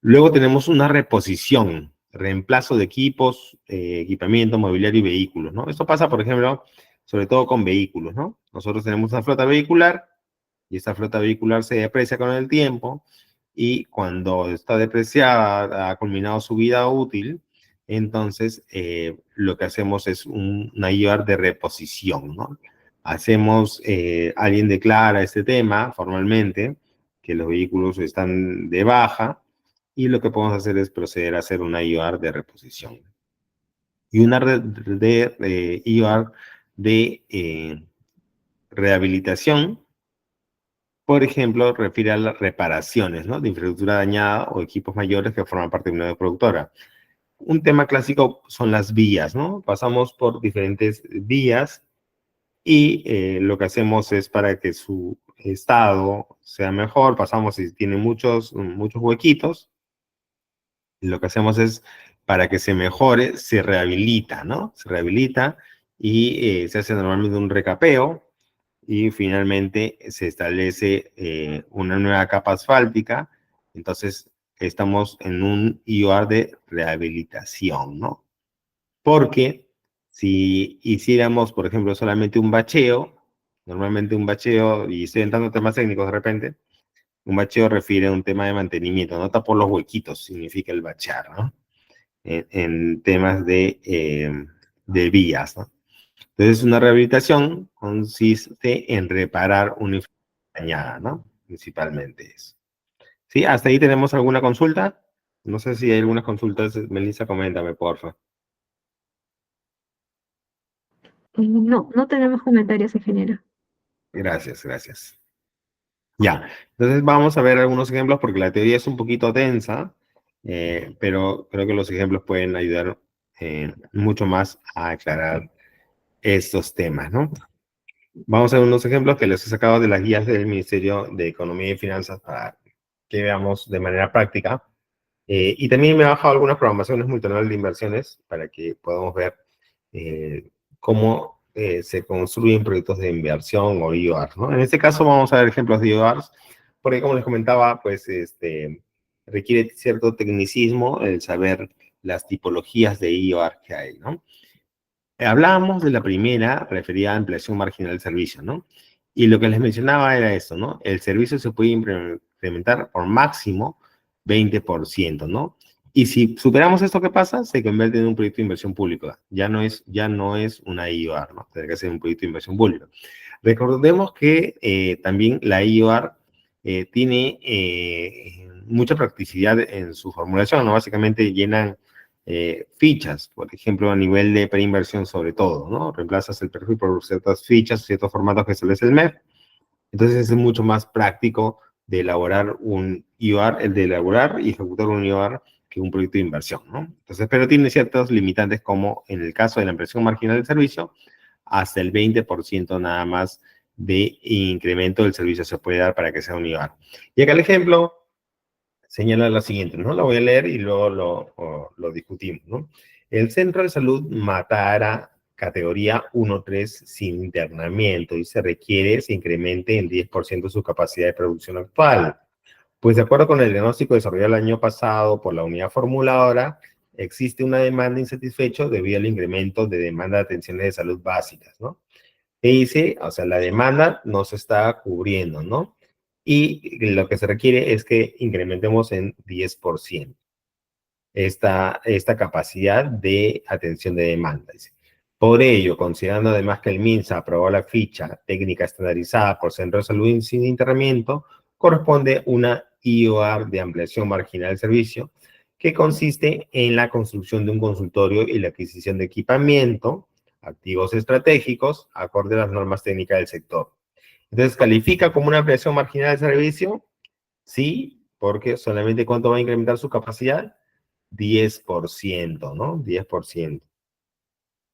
Luego tenemos una reposición, reemplazo de equipos, equipamiento, mobiliario y vehículos, ¿no? Esto pasa, por ejemplo, sobre todo con vehículos, ¿no? Nosotros tenemos una flota vehicular y esta flota vehicular se deprecia con el tiempo y cuando está depreciada, ha culminado su vida útil, entonces lo que hacemos es una IOR de reposición, ¿no? Hacemos, alguien declara este tema formalmente, que los vehículos están de baja, y lo que podemos hacer es proceder a hacer una IOR de reposición. Y una IOR de rehabilitación, por ejemplo, refiere a las reparaciones, ¿no? De infraestructura dañada o equipos mayores que forman parte de una productora. Un tema clásico son las vías, ¿no? Pasamos por diferentes vías y lo que hacemos es para que su estado sea mejor, pasamos si tiene muchos huequitos, lo que hacemos es para que se mejore, se rehabilita, ¿no? Se rehabilita y se hace normalmente un recapeo y finalmente se establece una nueva capa asfáltica. Entonces, estamos en un IOR de rehabilitación, ¿no? Porque si hiciéramos, por ejemplo, solamente un bacheo, normalmente un bacheo, y estoy entrando en temas técnicos de repente, un bacheo refiere a un tema de mantenimiento, no tapar los huequitos, significa el bachear, ¿no? En temas de vías, ¿no? Entonces, una rehabilitación consiste en reparar una infraestructura dañada, ¿no? Principalmente eso. ¿Sí? ¿Hasta ahí tenemos alguna consulta? No sé si hay algunas consultas. Melissa, coméntame, porfa. No, no tenemos comentarios, ingeniero. Gracias, gracias. Ya, entonces vamos a ver algunos ejemplos porque la teoría es un poquito densa, pero creo que los ejemplos pueden ayudar mucho más a aclarar estos temas, ¿no? Vamos a ver unos ejemplos que les he sacado de las guías del Ministerio de Economía y Finanzas para que veamos de manera práctica. Y también me he bajado algunas programaciones multinacionales de inversiones para que podamos ver cómo se construyen proyectos de inversión o IORs, ¿no? En este caso vamos a ver ejemplos de IORs, porque como les comentaba, pues requiere cierto tecnicismo el saber las tipologías de IOR que hay, ¿no? Hablábamos de la primera, referida a ampliación marginal del servicio, ¿no? Y lo que les mencionaba era esto, ¿no? El servicio se puede incrementar por máximo 20%, ¿no? Y si superamos esto, ¿qué pasa? Se convierte en un proyecto de inversión pública. Ya no es una IOR, ¿no? Tendría que ser un proyecto de inversión pública. Recordemos que también la IOR tiene mucha practicidad en su formulación, ¿no? Básicamente llenan fichas, por ejemplo, a nivel de preinversión sobre todo, ¿no? Reemplazas el perfil por ciertas fichas, ciertos formatos que establece el MEF. Entonces es mucho más práctico de elaborar un IOR, el de elaborar y ejecutar un IOR que un proyecto de inversión, ¿no? Entonces, pero tiene ciertos limitantes como en el caso de la impresión marginal del servicio, hasta el 20% nada más de incremento del servicio se puede dar para que sea un IOR. Y acá el ejemplo señala la siguiente, ¿no? La voy a leer y luego lo discutimos, ¿no? El centro de salud Matara, categoría 1-3 sin internamiento y se incremente en 10% su capacidad de producción actual. Pues de acuerdo con el diagnóstico desarrollado el año pasado por la unidad formuladora, existe una demanda insatisfecha debido al incremento de demanda de atenciones de salud básicas, ¿no? Que dice, o sea, la demanda no se está cubriendo, ¿no? Y lo que se requiere es que incrementemos en 10% esta capacidad de atención de demanda. Dice. Por ello, considerando además que el MINSA aprobó la ficha técnica estandarizada por Centro de Salud sin internamiento, corresponde una IOR de ampliación marginal del servicio, que consiste en la construcción de un consultorio y la adquisición de equipamiento, activos estratégicos, acorde a las normas técnicas del sector. Entonces, ¿califica como una ampliación marginal del servicio? Sí, porque solamente ¿cuánto va a incrementar su capacidad? 10%, ¿no? 10%.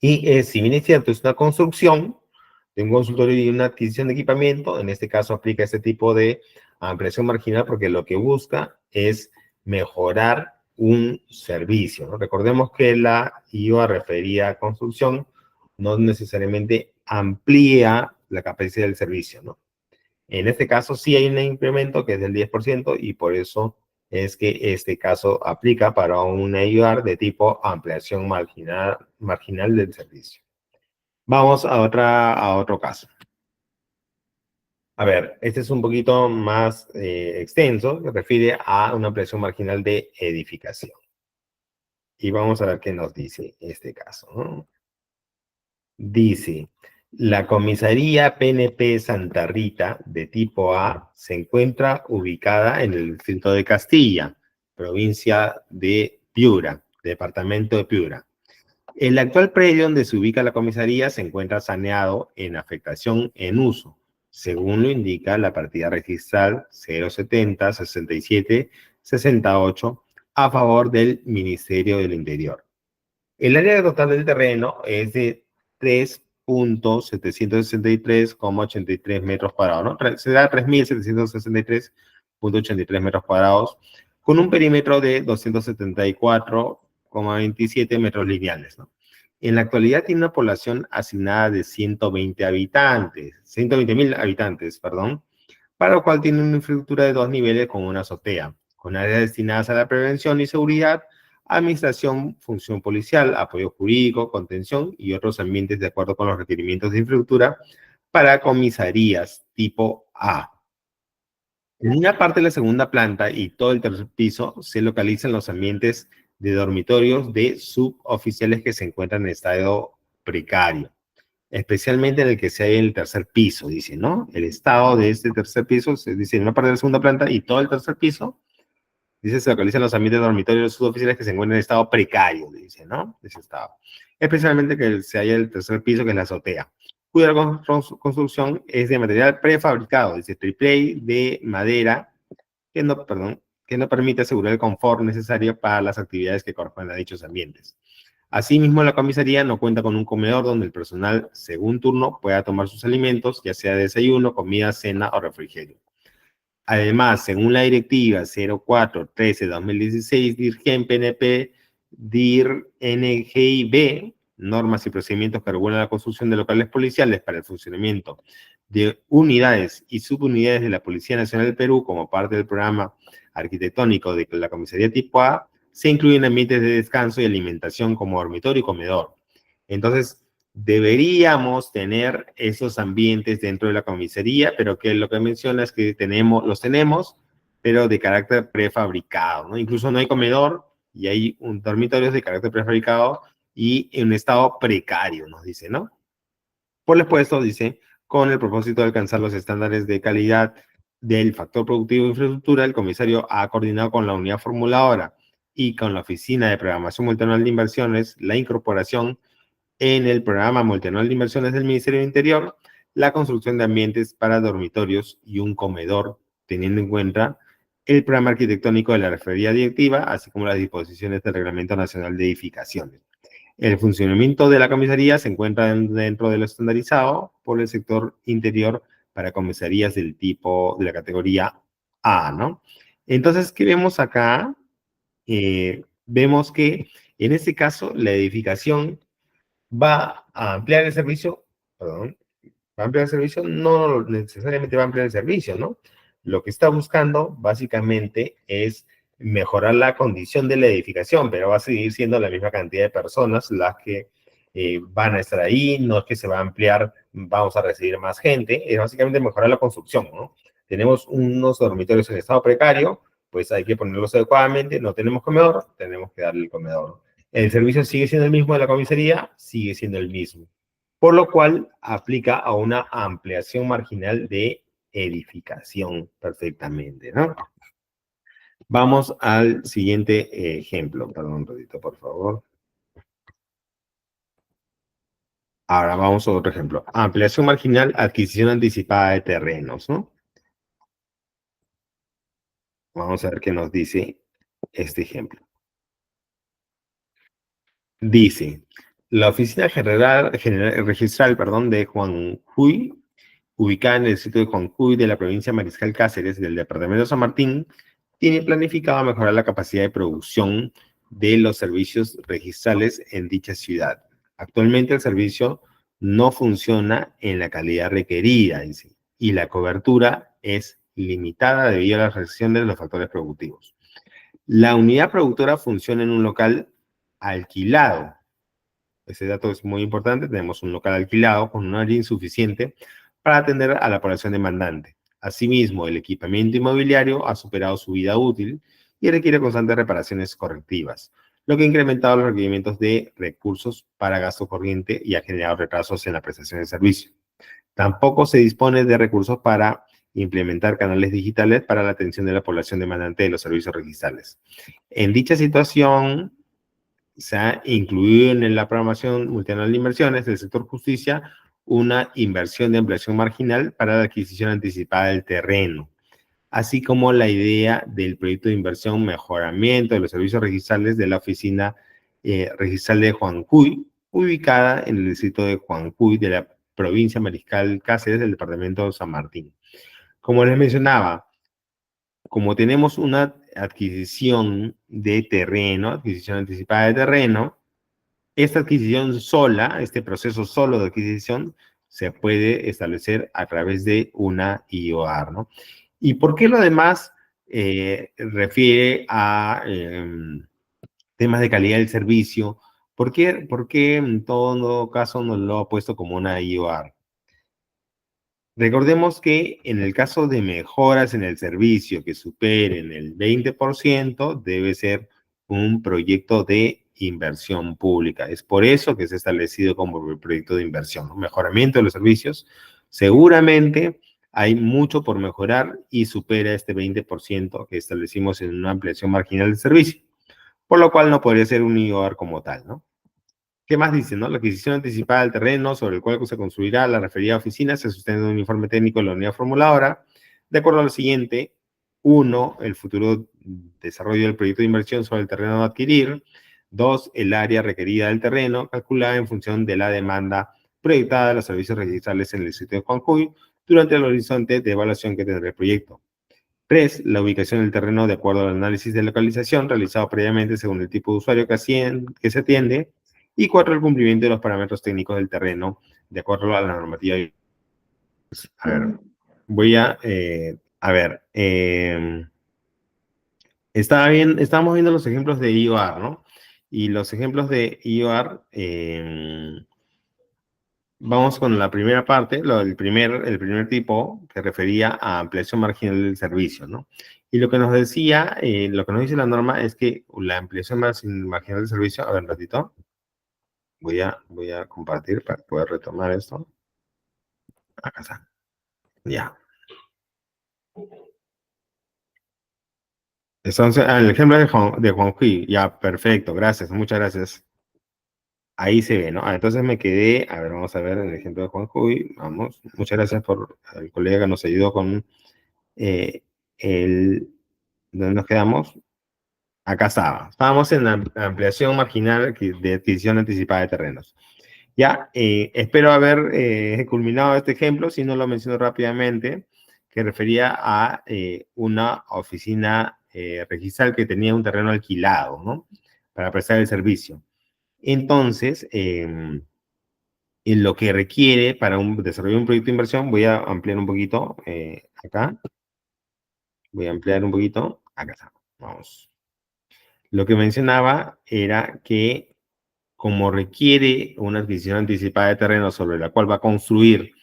Y si bien es cierto, es una construcción de un consultorio y una adquisición de equipamiento, en este caso aplica este tipo de ampliación marginal porque lo que busca es mejorar un servicio, ¿no? Recordemos que la IVA referida a construcción no necesariamente amplía la capacidad del servicio, ¿no? En este caso sí hay un incremento que es del 10% y por eso es que este caso aplica para un AUR de tipo ampliación marginal del servicio. Vamos a otro caso. A ver, este es un poquito más extenso, que refiere a una ampliación marginal de edificación. Y vamos a ver qué nos dice este caso, ¿no? Dice, la comisaría PNP Santa Rita de tipo A se encuentra ubicada en el distrito de Castilla, provincia de Piura, departamento de Piura. El actual predio donde se ubica la comisaría se encuentra saneado en afectación en uso, según lo indica la partida registral 070 67 68 a favor del Ministerio del Interior. El área total del terreno es de 3.763,83 metros cuadrados, ¿no? Se da 3.763,83 metros cuadrados, con un perímetro de 274,27 metros lineales, ¿no? En la actualidad tiene una población asignada de 120.000 habitantes, perdón, para lo cual tiene una infraestructura de 2 niveles con una azotea, con áreas destinadas a la prevención y seguridad, administración, función policial, apoyo jurídico, contención y otros ambientes de acuerdo con los requerimientos de infraestructura para comisarías tipo A. En una parte de la segunda planta y todo el tercer piso se localizan los ambientes de dormitorios de suboficiales que se encuentran en estado precario, especialmente en el que se halla en el tercer piso, dice, ¿no? El estado de este tercer piso, se dice en una parte de la segunda planta y todo el tercer piso, Dice, se localizan los ambientes dormitorios suboficiales que se encuentran en estado precario, dice, ¿no? De ese estado. Especialmente que se halla el tercer piso, que es la azotea, cuya construcción es de material prefabricado, dice, triple de madera, que no permite asegurar el confort necesario para las actividades que corresponden a dichos ambientes. Asimismo, la comisaría no cuenta con un comedor donde el personal, según turno, pueda tomar sus alimentos, ya sea desayuno, comida, cena o refrigerio. Además, según la directiva 04-13-2016, DIRGEN PNP, DIR NGIB, normas y procedimientos que regulan la construcción de locales policiales para el funcionamiento de unidades y subunidades de la Policía Nacional del Perú como parte del programa arquitectónico de la comisaría tipo A, se incluyen ambientes de descanso y alimentación como dormitorio y comedor. Entonces, deberíamos tener esos ambientes dentro de la comisaría, pero que lo que menciona es que los tenemos, pero de carácter prefabricado, ¿no? Incluso no hay comedor y hay un dormitorio de carácter prefabricado y en un estado precario, nos dice, ¿no? Por lo expuesto, dice, con el propósito de alcanzar los estándares de calidad del factor productivo de infraestructura, el comisario ha coordinado con la unidad formuladora y con la Oficina de Programación Multianual de Inversiones la incorporación en el programa multianual de inversiones del Ministerio del Interior, la construcción de ambientes para dormitorios y un comedor, teniendo en cuenta el programa arquitectónico de la referida directiva, así como las disposiciones del Reglamento Nacional de Edificaciones. El funcionamiento de la comisaría se encuentra dentro de lo estandarizado por el sector interior para comisarías del tipo de la categoría A, ¿no? Entonces, ¿qué vemos acá? Vemos que en este caso la edificación va a ampliar el servicio, perdón, va a ampliar el servicio, no necesariamente va a ampliar el servicio, ¿no? Lo que está buscando básicamente es mejorar la condición de la edificación, pero va a seguir siendo la misma cantidad de personas las que van a estar ahí, no es que se va a ampliar, vamos a recibir más gente, es básicamente mejorar la construcción, ¿no? Tenemos unos dormitorios en estado precario, pues hay que ponerlos adecuadamente, no tenemos comedor, tenemos que darle el comedor. El servicio sigue siendo el mismo de la comisaría, sigue siendo el mismo, por lo cual aplica a una ampliación marginal de edificación perfectamente, ¿no? Vamos al siguiente ejemplo. Perdón un ratito, por favor. Ahora vamos a otro ejemplo. Ampliación marginal, adquisición anticipada de terrenos, ¿no? Vamos a ver qué nos dice este ejemplo. Dice, la oficina registral, de Juancuy, ubicada en el distrito de Juancuy de la provincia de Mariscal Cáceres del departamento de San Martín, tiene planificado mejorar la capacidad de producción de los servicios registrales en dicha ciudad. Actualmente el servicio no funciona en la calidad requerida, dice, y la cobertura es limitada debido a la restricción de los factores productivos. La unidad productora funciona en un local alquilado. Ese dato es muy importante. Tenemos un local alquilado con un área insuficiente para atender a la población demandante. Asimismo, el equipamiento inmobiliario ha superado su vida útil y requiere constantes reparaciones correctivas, lo que ha incrementado los requerimientos de recursos para gasto corriente y ha generado retrasos en la prestación de servicio. Tampoco se dispone de recursos para implementar canales digitales para la atención de la población demandante de los servicios registrales. En dicha situación, se ha incluido en la programación multianual de inversiones del sector justicia una inversión de ampliación marginal para la adquisición anticipada del terreno, así como la idea del proyecto de inversión mejoramiento de los servicios registrales de la oficina registral de Juancuy, ubicada en el distrito de Juancuy de la provincia Mariscal Cáceres del departamento de San Martín. Como les mencionaba, como tenemos una adquisición de terreno, adquisición anticipada de terreno, esta adquisición sola, este proceso solo de adquisición, se puede establecer a través de una IOAR, ¿no? ¿Y por qué lo demás refiere a temas de calidad del servicio? ¿Por qué en todo caso nos lo ha puesto como una IOAR? Recordemos que en el caso de mejoras en el servicio que superen el 20%, debe ser un proyecto de inversión pública. Es por eso que se ha establecido como proyecto de inversión, ¿no? Mejoramiento de los servicios. Seguramente hay mucho por mejorar y supera este 20% que establecimos en una ampliación marginal del servicio, por lo cual no podría ser un IOR como tal, ¿no? ¿Qué más dice, no? La adquisición anticipada del terreno sobre el cual se construirá la referida oficina se sustenta en un informe técnico de la unidad formuladora, de acuerdo a lo siguiente: 1, el futuro desarrollo del proyecto de inversión sobre el terreno a adquirir; 2, el área requerida del terreno, calculada en función de la demanda proyectada de los servicios registrales en el sitio de Juanjuy durante el horizonte de evaluación que tendrá el proyecto; 3, la ubicación del terreno de acuerdo al análisis de localización realizado previamente según el tipo de usuario que se atiende; y 4, el cumplimiento de los parámetros técnicos del terreno de acuerdo a la normativa. A ver, voy a ver, estábamos viendo los ejemplos de IOR, ¿no? Y los ejemplos de IOR, vamos con la primera parte, el primer tipo que refería a ampliación marginal del servicio, ¿no? Y lo que nos decía, lo que nos dice la norma es que la ampliación marginal del servicio, a ver, un ratito, voy a compartir para poder retomar esto. Acá está. Ya. Entonces, el ejemplo de Juanji, ya, perfecto, gracias, muchas gracias. Ahí se ve, ¿no? Entonces me quedé, a ver, vamos a ver el ejemplo de Juanji, vamos, muchas gracias por el colega que nos ayudó con eh, ¿dónde nos quedamos? Acá estábamos en la ampliación marginal de adquisición anticipada de terrenos. Ya, espero haber culminado este ejemplo, si no lo menciono rápidamente, que refería a una oficina registral que tenía un terreno alquilado, ¿no? Para prestar el servicio. Entonces, en lo que requiere para desarrollar un proyecto de inversión, voy a ampliar un poquito acá. Voy a ampliar un poquito. Acá está. Vamos. Lo que mencionaba era que como requiere una adquisición anticipada de terreno sobre la cual va a construir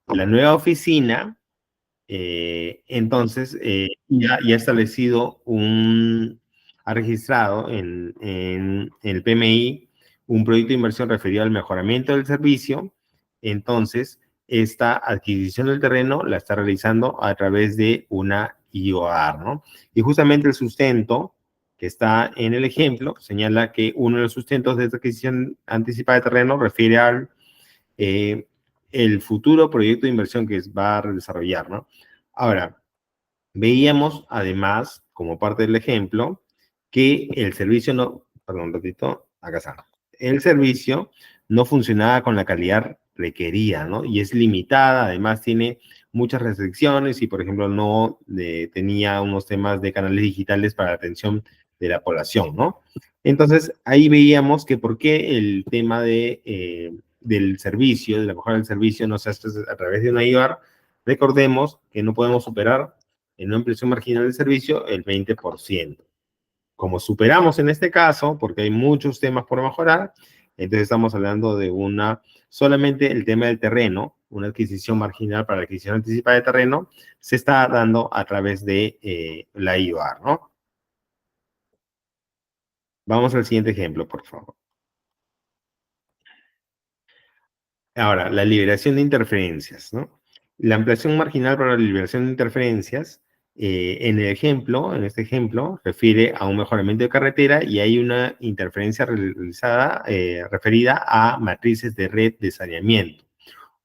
la nueva oficina, entonces ya ha establecido ha registrado en el PMI un proyecto de inversión referido al mejoramiento del servicio. Entonces, esta adquisición del terreno la está realizando a través de una IOR, ¿no? Y justamente el sustento que está en el ejemplo señala que uno de los sustentos de esta adquisición anticipada de terreno refiere al el futuro proyecto de inversión que va a desarrollar, ¿no? Ahora, veíamos además, como parte del ejemplo, que el servicio no, perdón, un ratito, acá está. El servicio no funcionaba con la calidad requerida, ¿no? Y es limitada, además tiene muchas restricciones y, por ejemplo, no tenía unos temas de canales digitales para la atención de la población, ¿no? Entonces, ahí veíamos que por qué el tema del servicio, de la mejora del servicio, no se hace a través de una IVAR. Recordemos que no podemos superar en una ampliación marginal del servicio el 20%. Como superamos en este caso, porque hay muchos temas por mejorar, entonces estamos hablando de solamente el tema del terreno, una adquisición marginal para la adquisición anticipada de terreno, se está dando a través de la IVAR, ¿no? Vamos al siguiente ejemplo, por favor. Ahora, la liberación de interferencias, ¿no? La ampliación marginal para la liberación de interferencias, en este ejemplo, refiere a un mejoramiento de carretera y hay una interferencia realizada, referida a matrices de red de saneamiento,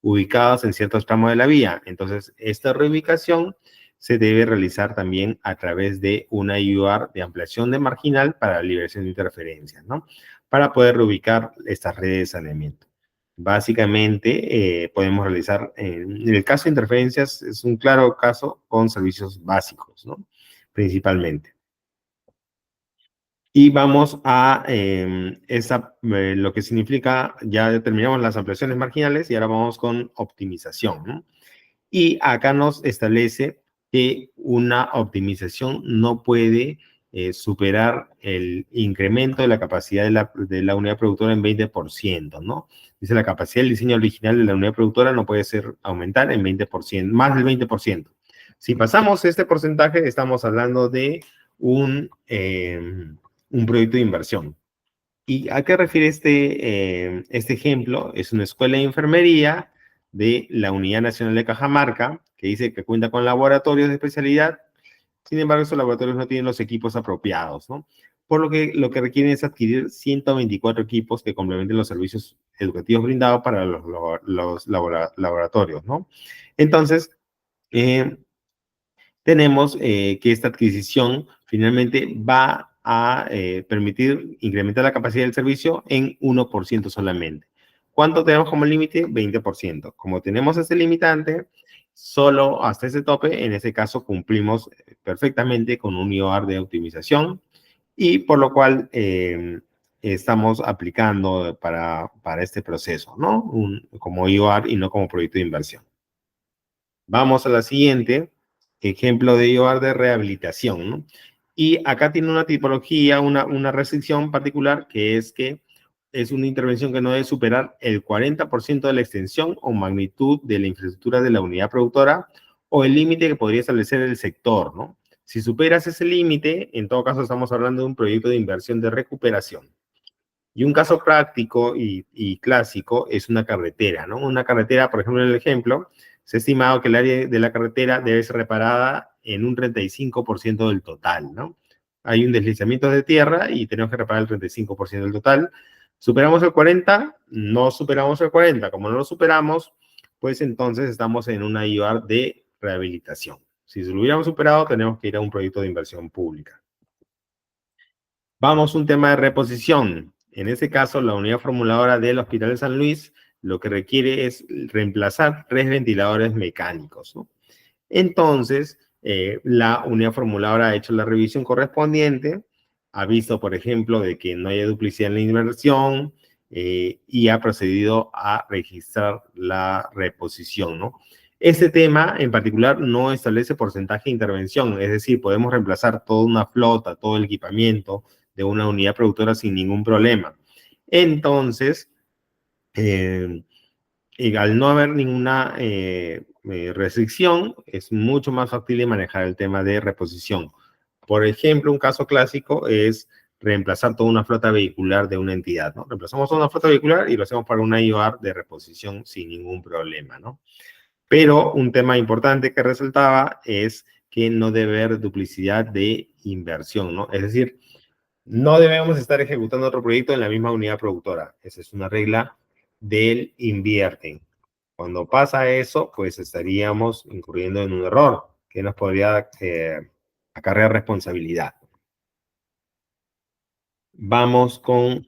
ubicadas en ciertos tramos de la vía. Entonces, esta reubicación se debe realizar también a través de una IUR de ampliación de marginal para la liberación de interferencias, ¿no? Para poder reubicar estas redes de saneamiento. Básicamente, podemos realizar, en el caso de interferencias, es un claro caso con servicios básicos, ¿no? Principalmente. Y vamos a lo que significa, ya determinamos las ampliaciones marginales y ahora vamos con optimización, ¿no? Y acá nos establece que una optimización no puede superar el incremento de la capacidad de la unidad productora en 20%, ¿no? Dice, la capacidad del diseño original de la unidad productora no puede aumentar en 20%, más del 20%. Si pasamos este porcentaje, estamos hablando de un proyecto de inversión. ¿Y a qué refiere este ejemplo? Es una escuela de enfermería de la Unidad Nacional de Cajamarca, que dice que cuenta con laboratorios de especialidad. Sin embargo, esos laboratorios no tienen los equipos apropiados, ¿no? Por lo que requieren es adquirir 124 equipos que complementen los servicios educativos brindados para los laboratorios, ¿no? Entonces, eh, tenemos que esta adquisición finalmente va a permitir incrementar la capacidad del servicio en 1% solamente. ¿Cuánto tenemos como límite? 20%. Como tenemos ese limitante, solo hasta ese tope, en ese caso cumplimos perfectamente con un IOR de optimización y por lo cual estamos aplicando para este proceso, ¿no? Como IOR y no como proyecto de inversión. Vamos a la siguiente, ejemplo de IOR de rehabilitación, ¿no? Y acá tiene una tipología, una restricción particular, que es una intervención que no debe superar el 40% de la extensión o magnitud de la infraestructura de la unidad productora o el límite que podría establecer el sector, ¿no? Si superas ese límite, en todo caso estamos hablando de un proyecto de inversión de recuperación. Y un caso práctico y clásico es una carretera, ¿no? Una carretera, por ejemplo, en el ejemplo, se ha estimado que el área de la carretera debe ser reparada en un 35% del total, ¿no? Hay un deslizamiento de tierra y tenemos que reparar el 35% del total. ¿Superamos el 40%? No superamos el 40%. Como no lo superamos, pues entonces estamos en una IOR de rehabilitación. Si lo hubiéramos superado, tenemos que ir a un proyecto de inversión pública. Vamos a un tema de reposición. En este caso, la unidad formuladora del Hospital de San Luis lo que requiere es reemplazar 3 ventiladores mecánicos, ¿no? Entonces, la unidad formuladora ha hecho la revisión correspondiente, ha visto, por ejemplo, de que no haya duplicidad en la inversión y ha procedido a registrar la reposición, ¿no? Este tema en particular no establece porcentaje de intervención, es decir, podemos reemplazar toda una flota, todo el equipamiento de una unidad productora sin ningún problema. Entonces, y al no haber ninguna restricción, es mucho más fácil manejar el tema de reposición. Por ejemplo, un caso clásico es reemplazar toda una flota vehicular de una entidad, ¿no? Reemplazamos toda una flota vehicular y lo hacemos para una IOR de reposición sin ningún problema, ¿no? Pero un tema importante que resaltaba es que no debe haber duplicidad de inversión, ¿no? Es decir, no debemos estar ejecutando otro proyecto en la misma unidad productora. Esa es una regla del invierten. Cuando pasa eso, pues estaríamos incurriendo en un error que nos podría acarrear responsabilidad. Vamos con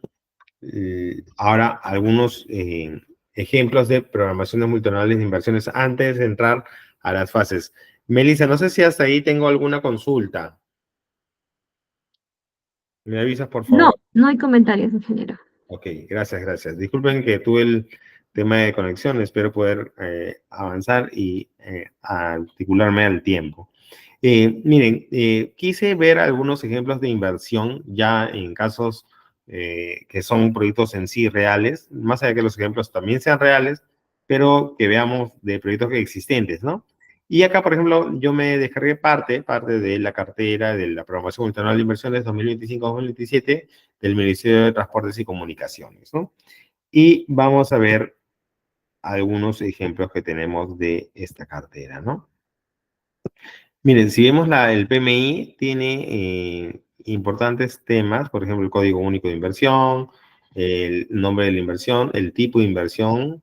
ahora algunos ejemplos de programaciones multianuales de inversiones antes de entrar a las fases. Melissa, no sé si hasta ahí tengo alguna consulta. ¿Me avisas, por No, favor? no hay comentarios, ingeniero. Ok, gracias, gracias. Disculpen que tuve el tema de conexión, espero poder avanzar y articularme al tiempo. Miren, quise ver algunos ejemplos de inversión ya en casos que son proyectos en sí reales, más allá de que los ejemplos también sean reales, pero que veamos de proyectos existentes, ¿no? Y acá, por ejemplo, yo me descargué parte de la cartera de la programación multianual de inversiones 2025-2027 del Ministerio de Transportes y Comunicaciones, ¿no? Y vamos a ver algunos ejemplos que tenemos de esta cartera, ¿no? Miren, si vemos el PMI, tiene importantes temas, por ejemplo, el código único de inversión, el nombre de la inversión, el tipo de inversión,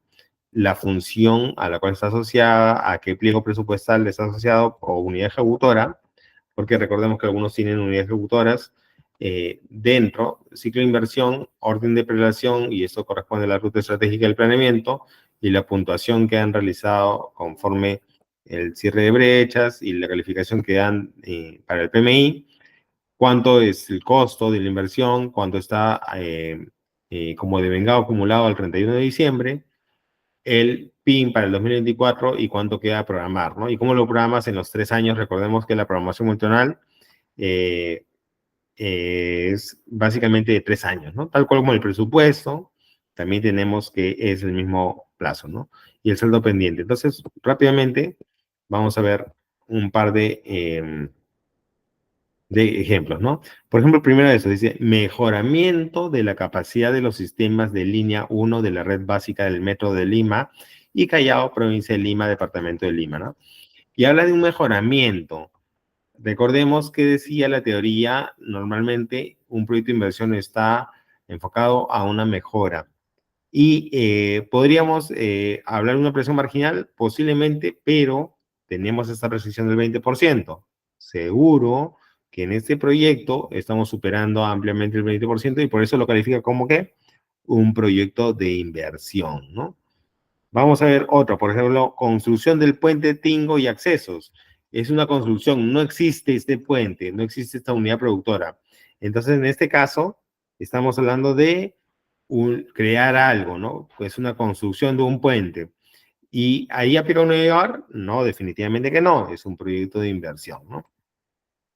la función a la cual está asociada, a qué pliego presupuestal está asociado o unidad ejecutora, porque recordemos que algunos tienen unidades ejecutoras dentro, ciclo de inversión, orden de prelación, y esto corresponde a la ruta estratégica del planeamiento, y la puntuación que han realizado conforme el cierre de brechas y la calificación que dan para el PMI, cuánto es el costo de la inversión, cuánto está como devengado acumulado al 31 de diciembre, el PIN para el 2024 y cuánto queda a programar, ¿no? Y cómo lo programas en los 3 años. Recordemos que la programación multianual es básicamente de 3 años, ¿no? Tal cual como el presupuesto, también tenemos que es el mismo plazo, ¿no? Y el saldo pendiente. Entonces, rápidamente vamos a ver un par de ejemplos, ¿no? Por ejemplo, el primero de eso dice mejoramiento de la capacidad de los sistemas de línea 1 de la red básica del Metro de Lima y Callao, provincia de Lima, departamento de Lima, ¿no? y habla de un mejoramiento. Recordemos que decía la teoría, normalmente un proyecto de inversión está enfocado a una mejora. Y podríamos hablar de una presión marginal, posiblemente, pero tenemos esta restricción del 20%. Seguro que en este proyecto estamos superando ampliamente el 20% y por eso lo califica como que un proyecto de inversión, ¿no? Vamos a ver otro, por ejemplo, construcción del puente Tingo y accesos. Es una construcción, no existe este puente, no existe esta unidad productora. Entonces, en este caso, estamos hablando de crear algo, ¿no? Es una construcción de un puente. ¿Y ahí aplica un IOR? No, definitivamente que no, es un proyecto de inversión, ¿no?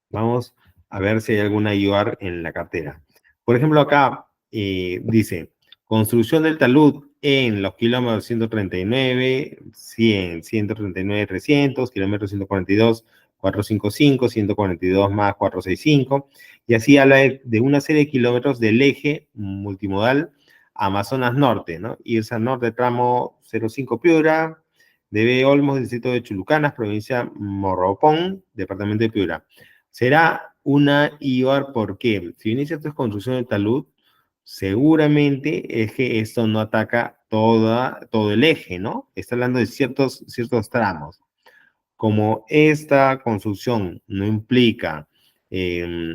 Vamos a ver si hay alguna IOR en la cartera. Por ejemplo, acá dice, construcción del talud en los kilómetros 139, 100, 139, 300, kilómetros 142, 455, 142 más 465, y así habla de una serie de kilómetros del eje multimodal Amazonas Norte, ¿no? Irsa Norte, tramo 05 Piura, DB Olmos, distrito de Chulucanas, provincia Morropón, departamento de Piura. Será una IOR, ¿por qué? Si bien esto es construcción de talud, seguramente es que esto no ataca todo el eje, ¿no? Está hablando de ciertos tramos. Como esta construcción no implica eh,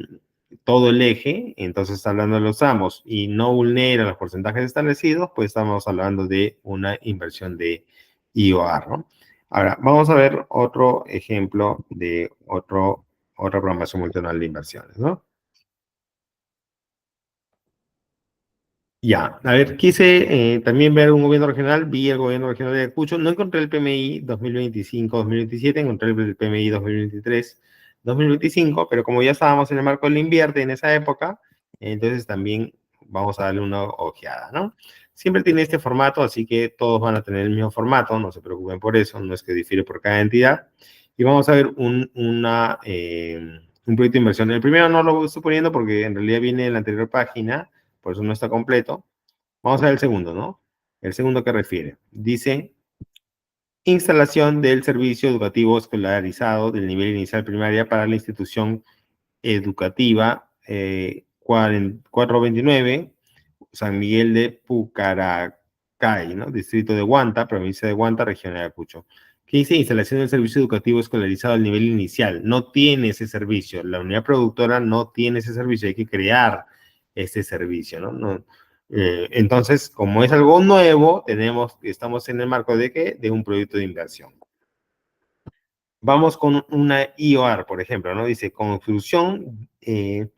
todo el eje, entonces está hablando de los tramos y no vulnera los porcentajes establecidos, pues estamos hablando de una inversión de IOR, ¿no? Ahora, vamos a ver otro ejemplo de otra programación multianual de inversiones, ¿no? Ya, a ver, quise también ver un gobierno regional, vi el gobierno regional de Ayacucho, no encontré el PMI 2025-2027, encontré el PMI 2023-2025, pero como ya estábamos en el marco del invierte en esa época, entonces también vamos a darle una ojeada, ¿no? Siempre tiene este formato, así que todos van a tener el mismo formato, no se preocupen por eso, no es que difiere por cada entidad. Y vamos a ver un proyecto de inversión. El primero no lo estoy poniendo porque en realidad viene en la anterior página, por eso no está completo. Vamos a ver el segundo, ¿no? El segundo que refiere. Dice, instalación del servicio educativo escolarizado del nivel inicial primaria para la institución educativa 429, San Miguel de Pucaracay, ¿no? Distrito de Huanta, provincia de Huanta, región de Ayacucho. ¿Qué dice? Instalación del servicio educativo escolarizado al nivel inicial. No tiene ese servicio. La unidad productora no tiene ese servicio. Hay que crear ese servicio, ¿no? Entonces, como es algo nuevo, estamos en el marco de ¿qué? De un proyecto de inversión. Vamos con una IOR, por ejemplo, ¿no? Dice, construcción de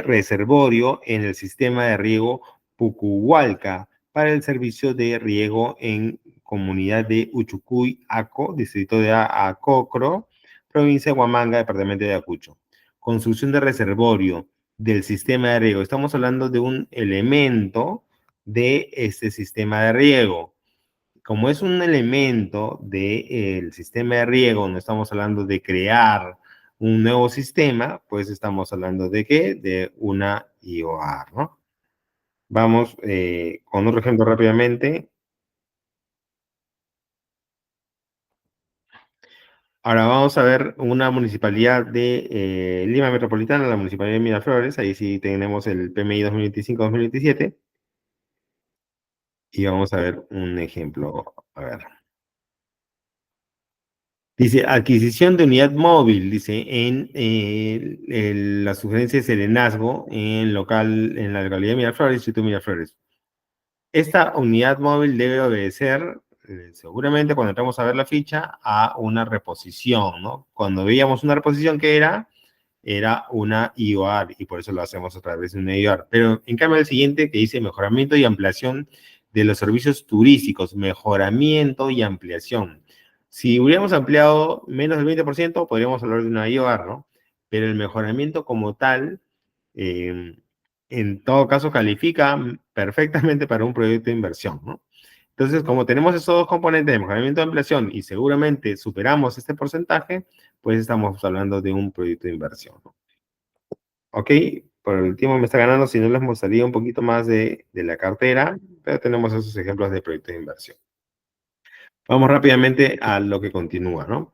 reservorio en el sistema de riego Pucuhualca para el servicio de riego en comunidad de Uchucuy, Aco, distrito de Acocro, provincia de Huamanga, departamento de Ayacucho. Construcción de reservorio del sistema de riego. Estamos hablando de un elemento de este sistema de riego. Como es un elemento del sistema de riego, no estamos hablando de crear un nuevo sistema, pues estamos hablando de ¿qué? De una IOR, ¿no? Vamos con otro ejemplo rápidamente. Ahora vamos a ver una municipalidad de Lima Metropolitana, la municipalidad de Miraflores, ahí sí tenemos el PMI 2025-2027, y vamos a ver un ejemplo, a ver. Dice, adquisición de unidad móvil, dice, en la sugerencia de Serenazgo, en la localidad de Miraflores, Distrito de Miraflores. Esta unidad móvil debe obedecer, seguramente cuando entramos a ver la ficha, a una reposición, ¿no? Cuando veíamos una reposición, ¿qué era? Era una IOR, y por eso lo hacemos a través de una IOR. Pero en cambio el siguiente que dice mejoramiento y ampliación de los servicios turísticos, mejoramiento y ampliación. Si hubiéramos ampliado menos del 20%, podríamos hablar de una IOR, ¿no? Pero el mejoramiento como tal, eh, en todo caso, califica perfectamente para un proyecto de inversión, ¿no? Entonces, como tenemos esos dos componentes de mejoramiento y ampliación y seguramente superamos este porcentaje, pues estamos hablando de un proyecto de inversión, ¿no? Ok, por el tiempo me está ganando, si no les mostraría un poquito más de la cartera, pero tenemos esos ejemplos de proyectos de inversión. Vamos rápidamente a lo que continúa, ¿no?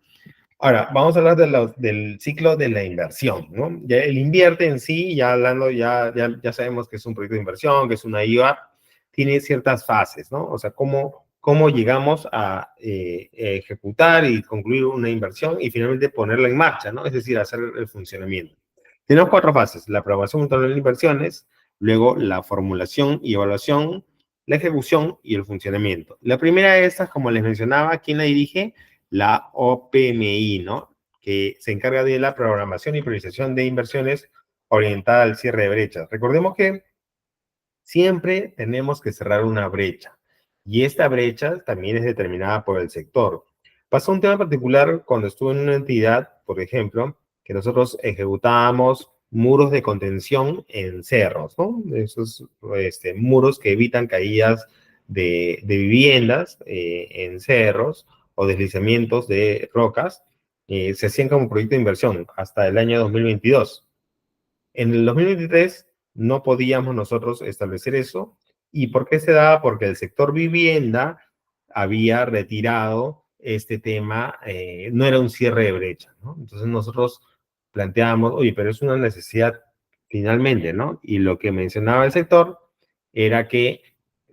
Ahora, vamos a hablar del ciclo de la inversión, ¿no? Ya el invierte en sí, ya hablando, ya sabemos que es un proyecto de inversión, que es una IVA, tiene ciertas fases, ¿no? O sea, cómo llegamos a ejecutar y concluir una inversión y finalmente ponerla en marcha, ¿no? Es decir, hacer el funcionamiento. Tenemos cuatro fases: la aprobación total de inversiones, luego la formulación y evaluación, la ejecución y el funcionamiento. La primera de estas, como les mencionaba, ¿quién la dirige? La OPMI, ¿no? Que se encarga de la programación y priorización de inversiones orientada al cierre de brechas. Recordemos que siempre tenemos que cerrar una brecha y esta brecha también es determinada por el sector. Pasó un tema particular cuando estuve en una entidad, por ejemplo, que nosotros ejecutábamos muros de contención en cerros, ¿no? Esos muros que evitan caídas de viviendas en cerros o deslizamientos de rocas, se hacían como proyecto de inversión hasta el año 2022. En el 2023 no podíamos nosotros establecer eso. ¿Y por qué se daba? Porque el sector vivienda había retirado este tema, no era un cierre de brecha, ¿no? Entonces nosotros planteábamos, oye, pero es una necesidad finalmente, ¿no? Y lo que mencionaba el sector era que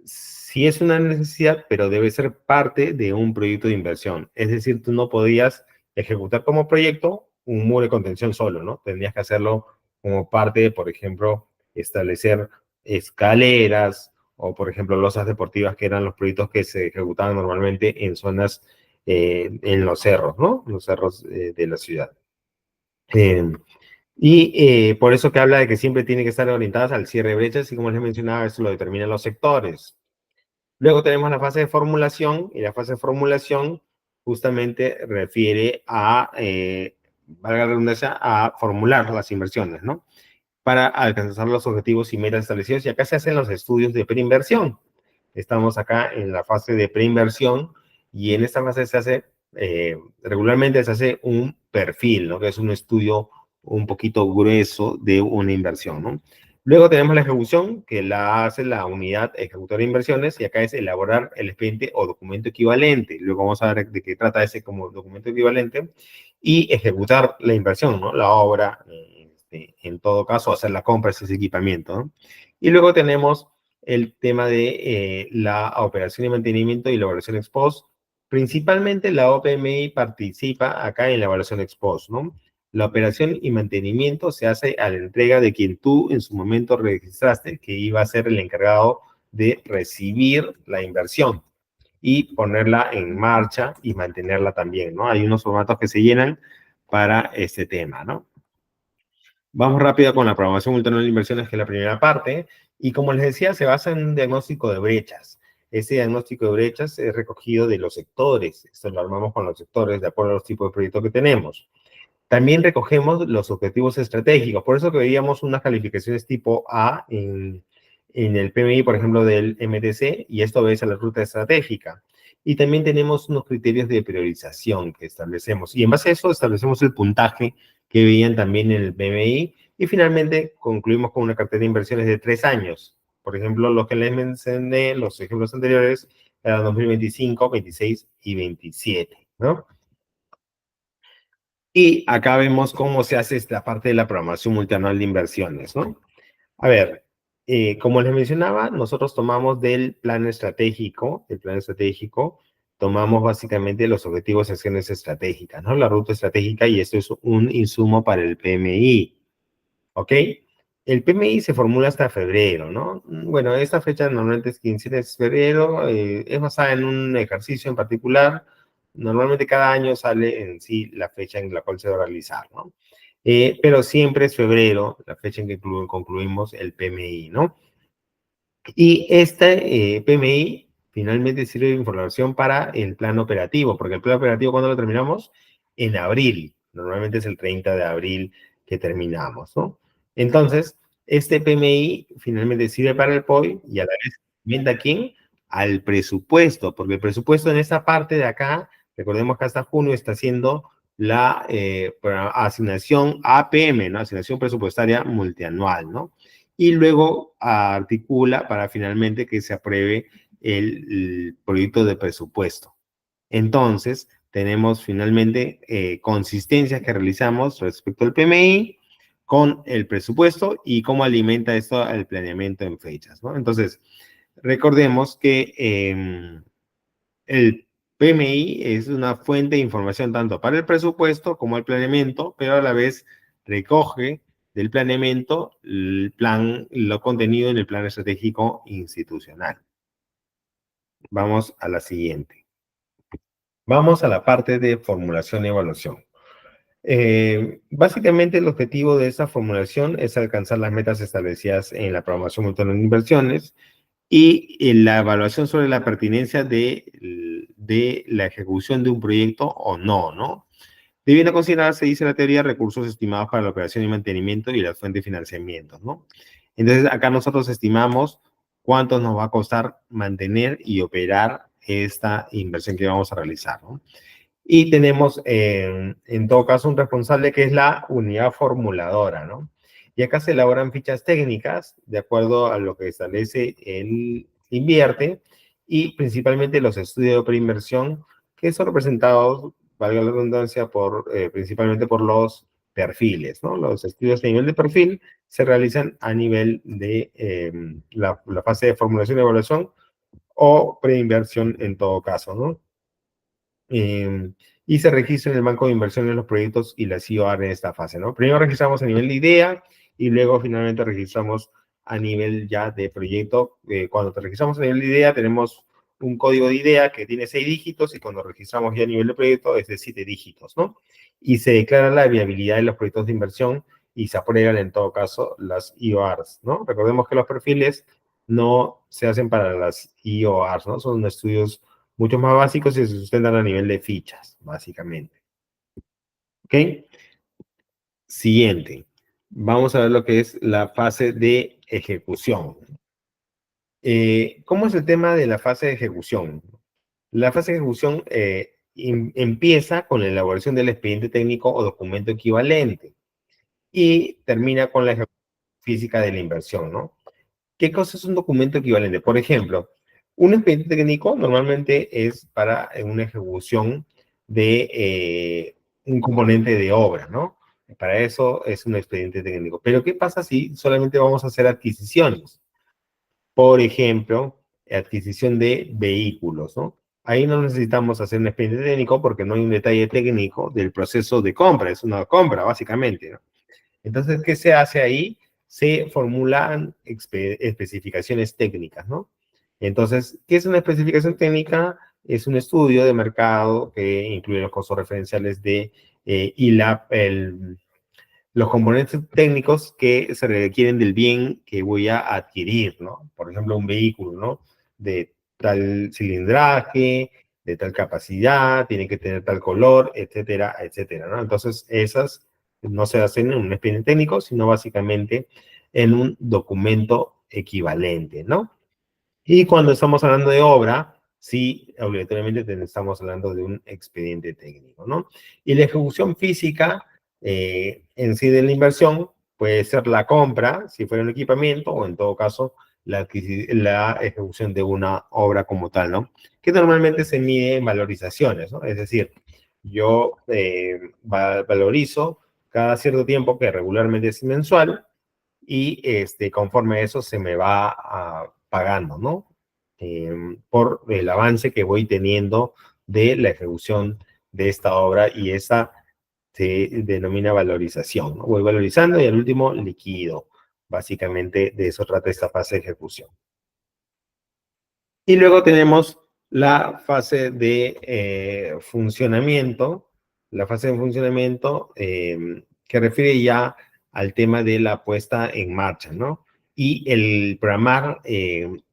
sí es una necesidad, pero debe ser parte de un proyecto de inversión. Es decir, tú no podías ejecutar como proyecto un muro de contención solo, ¿no? Tendrías que hacerlo como parte de, por ejemplo, establecer escaleras o, por ejemplo, losas deportivas, que eran los proyectos que se ejecutaban normalmente en zonas, en los cerros, ¿no? Los cerros de la ciudad. Eh, por eso que habla de que siempre tiene que estar orientadas al cierre de brechas y, como les mencionaba, eso lo determinan los sectores. Luego tenemos la fase de formulación, y la fase de formulación justamente refiere a, valga la redundancia, a formular las inversiones, ¿no? Para alcanzar los objetivos y metas establecidos. Y acá se hacen los estudios de preinversión. Estamos acá en la fase de preinversión y en esta fase se hace, regularmente se hace un perfil, ¿no? Que es un estudio un poquito grueso de una inversión, ¿no? Luego tenemos la ejecución, que la hace la unidad ejecutora de inversiones, y acá es elaborar el expediente o documento equivalente. Luego vamos a ver de qué trata ese como documento equivalente, y ejecutar la inversión, ¿no? La obra, en todo caso, hacer la compra de ese equipamiento, ¿no? Y luego tenemos el tema de la operación y mantenimiento y la evaluación ex post. Principalmente la OPMI participa acá en la evaluación ex post, ¿no? La operación y mantenimiento se hace a la entrega de quien tú en su momento registraste que iba a ser el encargado de recibir la inversión y ponerla en marcha y mantenerla también, ¿no? Hay unos formatos que se llenan para este tema, ¿no? Vamos rápido con la programación multianual de inversiones, que es la primera parte, y como les decía, se basa en un diagnóstico de brechas. Ese diagnóstico de brechas es recogido de los sectores, esto lo armamos con los sectores de acuerdo a los tipos de proyectos que tenemos. También recogemos los objetivos estratégicos, por eso que veíamos unas calificaciones tipo A en el PMI, por ejemplo, del MTC, y esto obedece a la ruta estratégica. Y también tenemos unos criterios de priorización que establecemos, y en base a eso establecemos el puntaje que veían también en el PMI, y finalmente concluimos con una cartera de inversiones de 3 años. Por ejemplo, los que les mencioné, los ejemplos anteriores, eran 2025, 26 y 27, ¿no? Y acá vemos cómo se hace esta parte de la programación multianual de inversiones, ¿no? A ver, como les mencionaba, nosotros tomamos del plan estratégico, tomamos básicamente los objetivos y acciones estratégicas, ¿no? La ruta estratégica, y esto es un insumo para el PMI, ¿ok? El PMI se formula hasta febrero, ¿no? Bueno, esta fecha normalmente es 15 de febrero, es basada en un ejercicio en particular. Normalmente cada año sale en sí la fecha en la cual se va a realizar, ¿no? Pero siempre es febrero, la fecha en que concluimos el PMI, ¿no? Y este PMI finalmente sirve de información para el plan operativo, porque el plan operativo, ¿cuándo lo terminamos? En abril. Normalmente es el 30 de abril que terminamos, ¿no? Entonces, este PMI finalmente sirve para el POI y a la vez ¿vende a quién? Al presupuesto, porque el presupuesto en esta parte de acá, recordemos que hasta junio está haciendo la asignación APM, ¿no? Asignación presupuestaria multianual, ¿no? Y luego articula para finalmente que se apruebe el proyecto de presupuesto. Entonces, tenemos finalmente consistencias que realizamos respecto al PMI con el presupuesto y cómo alimenta esto al planeamiento en fechas, ¿no? Entonces, recordemos que el PMI es una fuente de información tanto para el presupuesto como el planeamiento, pero a la vez recoge del planeamiento el plan, lo contenido en el plan estratégico institucional. Vamos a la siguiente. Vamos a la parte de formulación y evaluación. Básicamente el objetivo de esta formulación es alcanzar las metas establecidas en la programación multianual de inversiones y en la evaluación sobre la pertinencia de la ejecución de un proyecto o no, ¿no? Debiendo considerarse, dice la teoría, recursos estimados para la operación y mantenimiento y las fuentes de financiamiento, ¿no? Entonces, acá nosotros estimamos cuánto nos va a costar mantener y operar esta inversión que vamos a realizar, ¿no? Y tenemos, en todo caso, un responsable que es la unidad formuladora, ¿no? Y acá se elaboran fichas técnicas de acuerdo a lo que establece el invierte y principalmente los estudios de preinversión que son representados, valga la redundancia, principalmente por los perfiles, ¿no? Los estudios a nivel de perfil se realizan a nivel de la fase de formulación y evaluación o preinversión en todo caso, ¿no? Y se registra en el banco de inversiones los proyectos y las IOR en esta fase, ¿no? Primero registramos a nivel de idea y luego finalmente registramos a nivel ya de proyecto. Cuando te registramos a nivel de idea tenemos un código de idea que tiene 6 dígitos y cuando registramos ya a nivel de proyecto es de 7 dígitos, ¿no? Y se declara la viabilidad de los proyectos de inversión y se aprueban en todo caso las IORs, ¿no? Recordemos que los perfiles no se hacen para las IORs, ¿no? Son estudios mucho más básicos y se sustentan a nivel de fichas, básicamente. ¿Ok? Siguiente. Vamos a ver lo que es la fase de ejecución. ¿Cómo es el tema de la fase de ejecución? La fase de ejecución empieza con la elaboración del expediente técnico o documento equivalente y termina con la ejecución física de la inversión, ¿no? ¿Qué cosa es un documento equivalente? Por ejemplo, un expediente técnico normalmente es para una ejecución de un componente de obra, ¿no? Para eso es un expediente técnico. Pero ¿qué pasa si solamente vamos a hacer adquisiciones? Por ejemplo, adquisición de vehículos, ¿no? Ahí no necesitamos hacer un expediente técnico porque no hay un detalle técnico del proceso de compra, es una compra básicamente, ¿no? Entonces, ¿qué se hace ahí? Se formulan especificaciones técnicas, ¿no? Entonces, ¿qué es una especificación técnica? Es un estudio de mercado que incluye los costos referenciales y los componentes técnicos que se requieren del bien que voy a adquirir, ¿no? Por ejemplo, un vehículo, ¿no? De tal cilindraje, de tal capacidad, tiene que tener tal color, etcétera, etcétera, ¿no? Entonces, esas no se hacen en un expediente técnico, sino básicamente en un documento equivalente, ¿no? Y cuando estamos hablando de obra, sí, obligatoriamente estamos hablando de un expediente técnico, ¿no? Y la ejecución física en sí de la inversión puede ser la compra, si fuera un equipamiento, o en todo caso, la ejecución de una obra como tal, ¿no? Que normalmente se mide en valorizaciones, ¿no? Es decir, yo valorizo cada cierto tiempo, que regularmente es mensual, y conforme a eso se me va pagando, ¿no? Por el avance que voy teniendo de la ejecución de esta obra y esa se denomina valorización, ¿no? Voy valorizando y al último liquido. Básicamente de eso trata esta fase de ejecución. Y luego tenemos la fase de funcionamiento, la fase de funcionamiento que refiere ya al tema de la puesta en marcha, ¿no? Y el programar el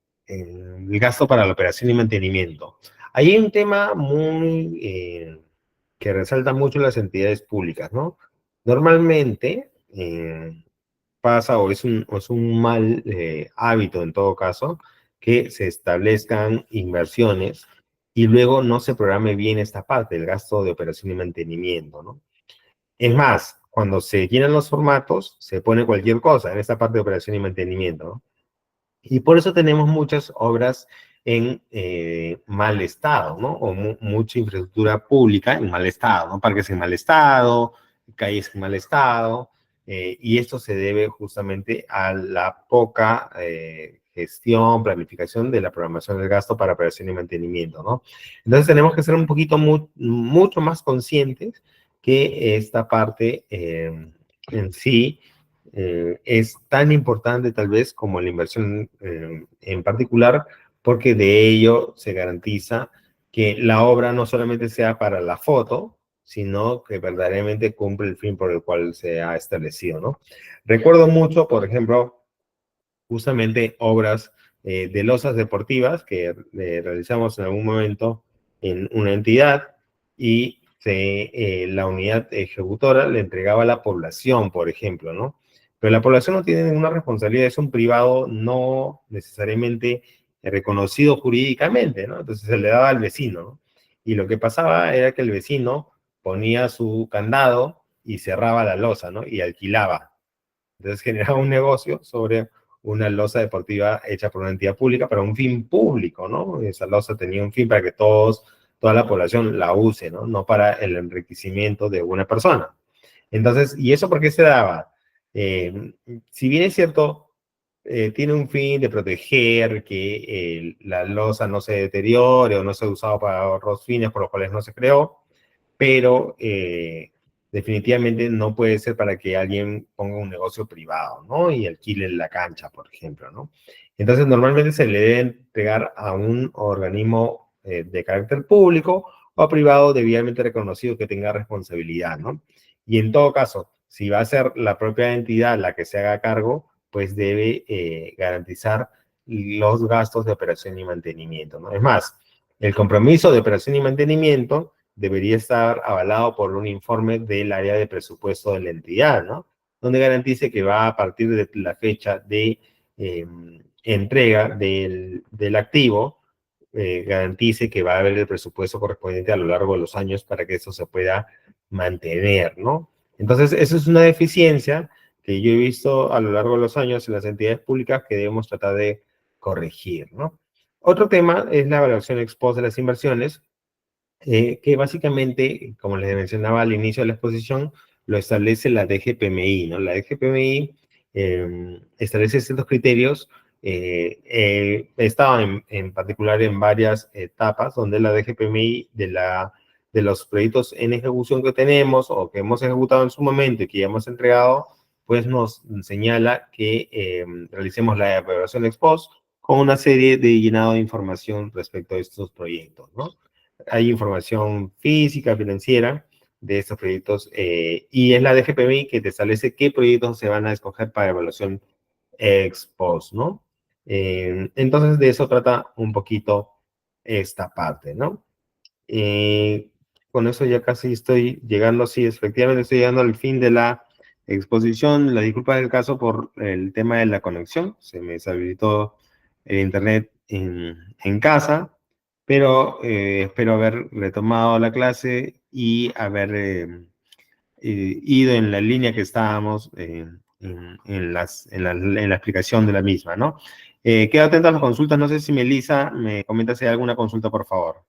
gasto para la operación y mantenimiento. Ahí hay un tema muy que resalta mucho las entidades públicas, ¿no? Normalmente pasa o es un mal hábito en todo caso que se establezcan inversiones y luego no se programe bien esta parte, el gasto de operación y mantenimiento, ¿no? Es más, cuando se llenan los formatos, se pone cualquier cosa en esta parte de operación y mantenimiento, ¿no? Y por eso tenemos muchas obras en mal estado, ¿no? O mucha infraestructura pública en mal estado, ¿no? Parques en mal estado, calles en mal estado, y esto se debe justamente a la poca gestión, planificación de la programación del gasto para operación y mantenimiento, ¿no? Entonces tenemos que ser un poquito mucho más conscientes que esta parte en sí es tan importante tal vez como la inversión en particular, porque de ello se garantiza que la obra no solamente sea para la foto, sino que verdaderamente cumple el fin por el cual se ha establecido, ¿no? Recuerdo mucho, por ejemplo, justamente obras de losas deportivas que realizamos en algún momento en una entidad y la unidad ejecutora le entregaba a la población, por ejemplo, ¿no? Pero la población no tiene ninguna responsabilidad, es un privado no necesariamente reconocido jurídicamente, ¿no? Entonces se le daba al vecino, ¿no? Y lo que pasaba era que el vecino ponía su candado y cerraba la losa, ¿no? Y alquilaba. Entonces generaba un negocio sobre una losa deportiva hecha por una entidad pública para un fin público, ¿no? Esa losa tenía un fin para que toda la población la use, ¿no? No para el enriquecimiento de una persona. Entonces, ¿y eso por qué se daba? Si bien es cierto, tiene un fin de proteger que la losa no se deteriore o no sea usado para otros fines por los cuales no se creó, pero definitivamente no puede ser para que alguien ponga un negocio privado, ¿no? Y alquile la cancha, por ejemplo, ¿no? Entonces, normalmente se le debe entregar a un organismo de carácter público o privado debidamente reconocido que tenga responsabilidad, ¿no? Y en todo caso, si va a ser la propia entidad la que se haga cargo, pues debe garantizar los gastos de operación y mantenimiento, ¿no? Es más, el compromiso de operación y mantenimiento debería estar avalado por un informe del área de presupuesto de la entidad, ¿no? Donde garantice que va a partir de la fecha de entrega del activo, garantice que va a haber el presupuesto correspondiente a lo largo de los años para que eso se pueda mantener, ¿no? Entonces, eso es una deficiencia que yo he visto a lo largo de los años en las entidades públicas que debemos tratar de corregir, ¿no? Otro tema es la evaluación ex post de las inversiones, que básicamente, como les mencionaba al inicio de la exposición, lo establece la DGPMI, ¿no? La DGPMI establece ciertos criterios. He estado en particular en varias etapas donde la DGPMI de los proyectos en ejecución que tenemos o que hemos ejecutado en su momento y que ya hemos entregado, pues nos señala que realicemos la evaluación ex post con una serie de llenado de información respecto a estos proyectos, ¿no? Hay información física, financiera de estos proyectos y es la DGPMI que te establece qué proyectos se van a escoger para evaluación ex post, ¿no? Entonces de eso trata un poquito esta parte, ¿no? Con eso ya casi estoy llegando, sí, efectivamente estoy llegando al fin de la exposición. La disculpa del caso por el tema de la conexión, se me deshabilitó el internet en casa, pero espero haber retomado la clase y haber ido en la línea que estábamos en la explicación de la misma, ¿no? Quedo atento a las consultas, no sé si Melissa me comenta si hay alguna consulta, por favor.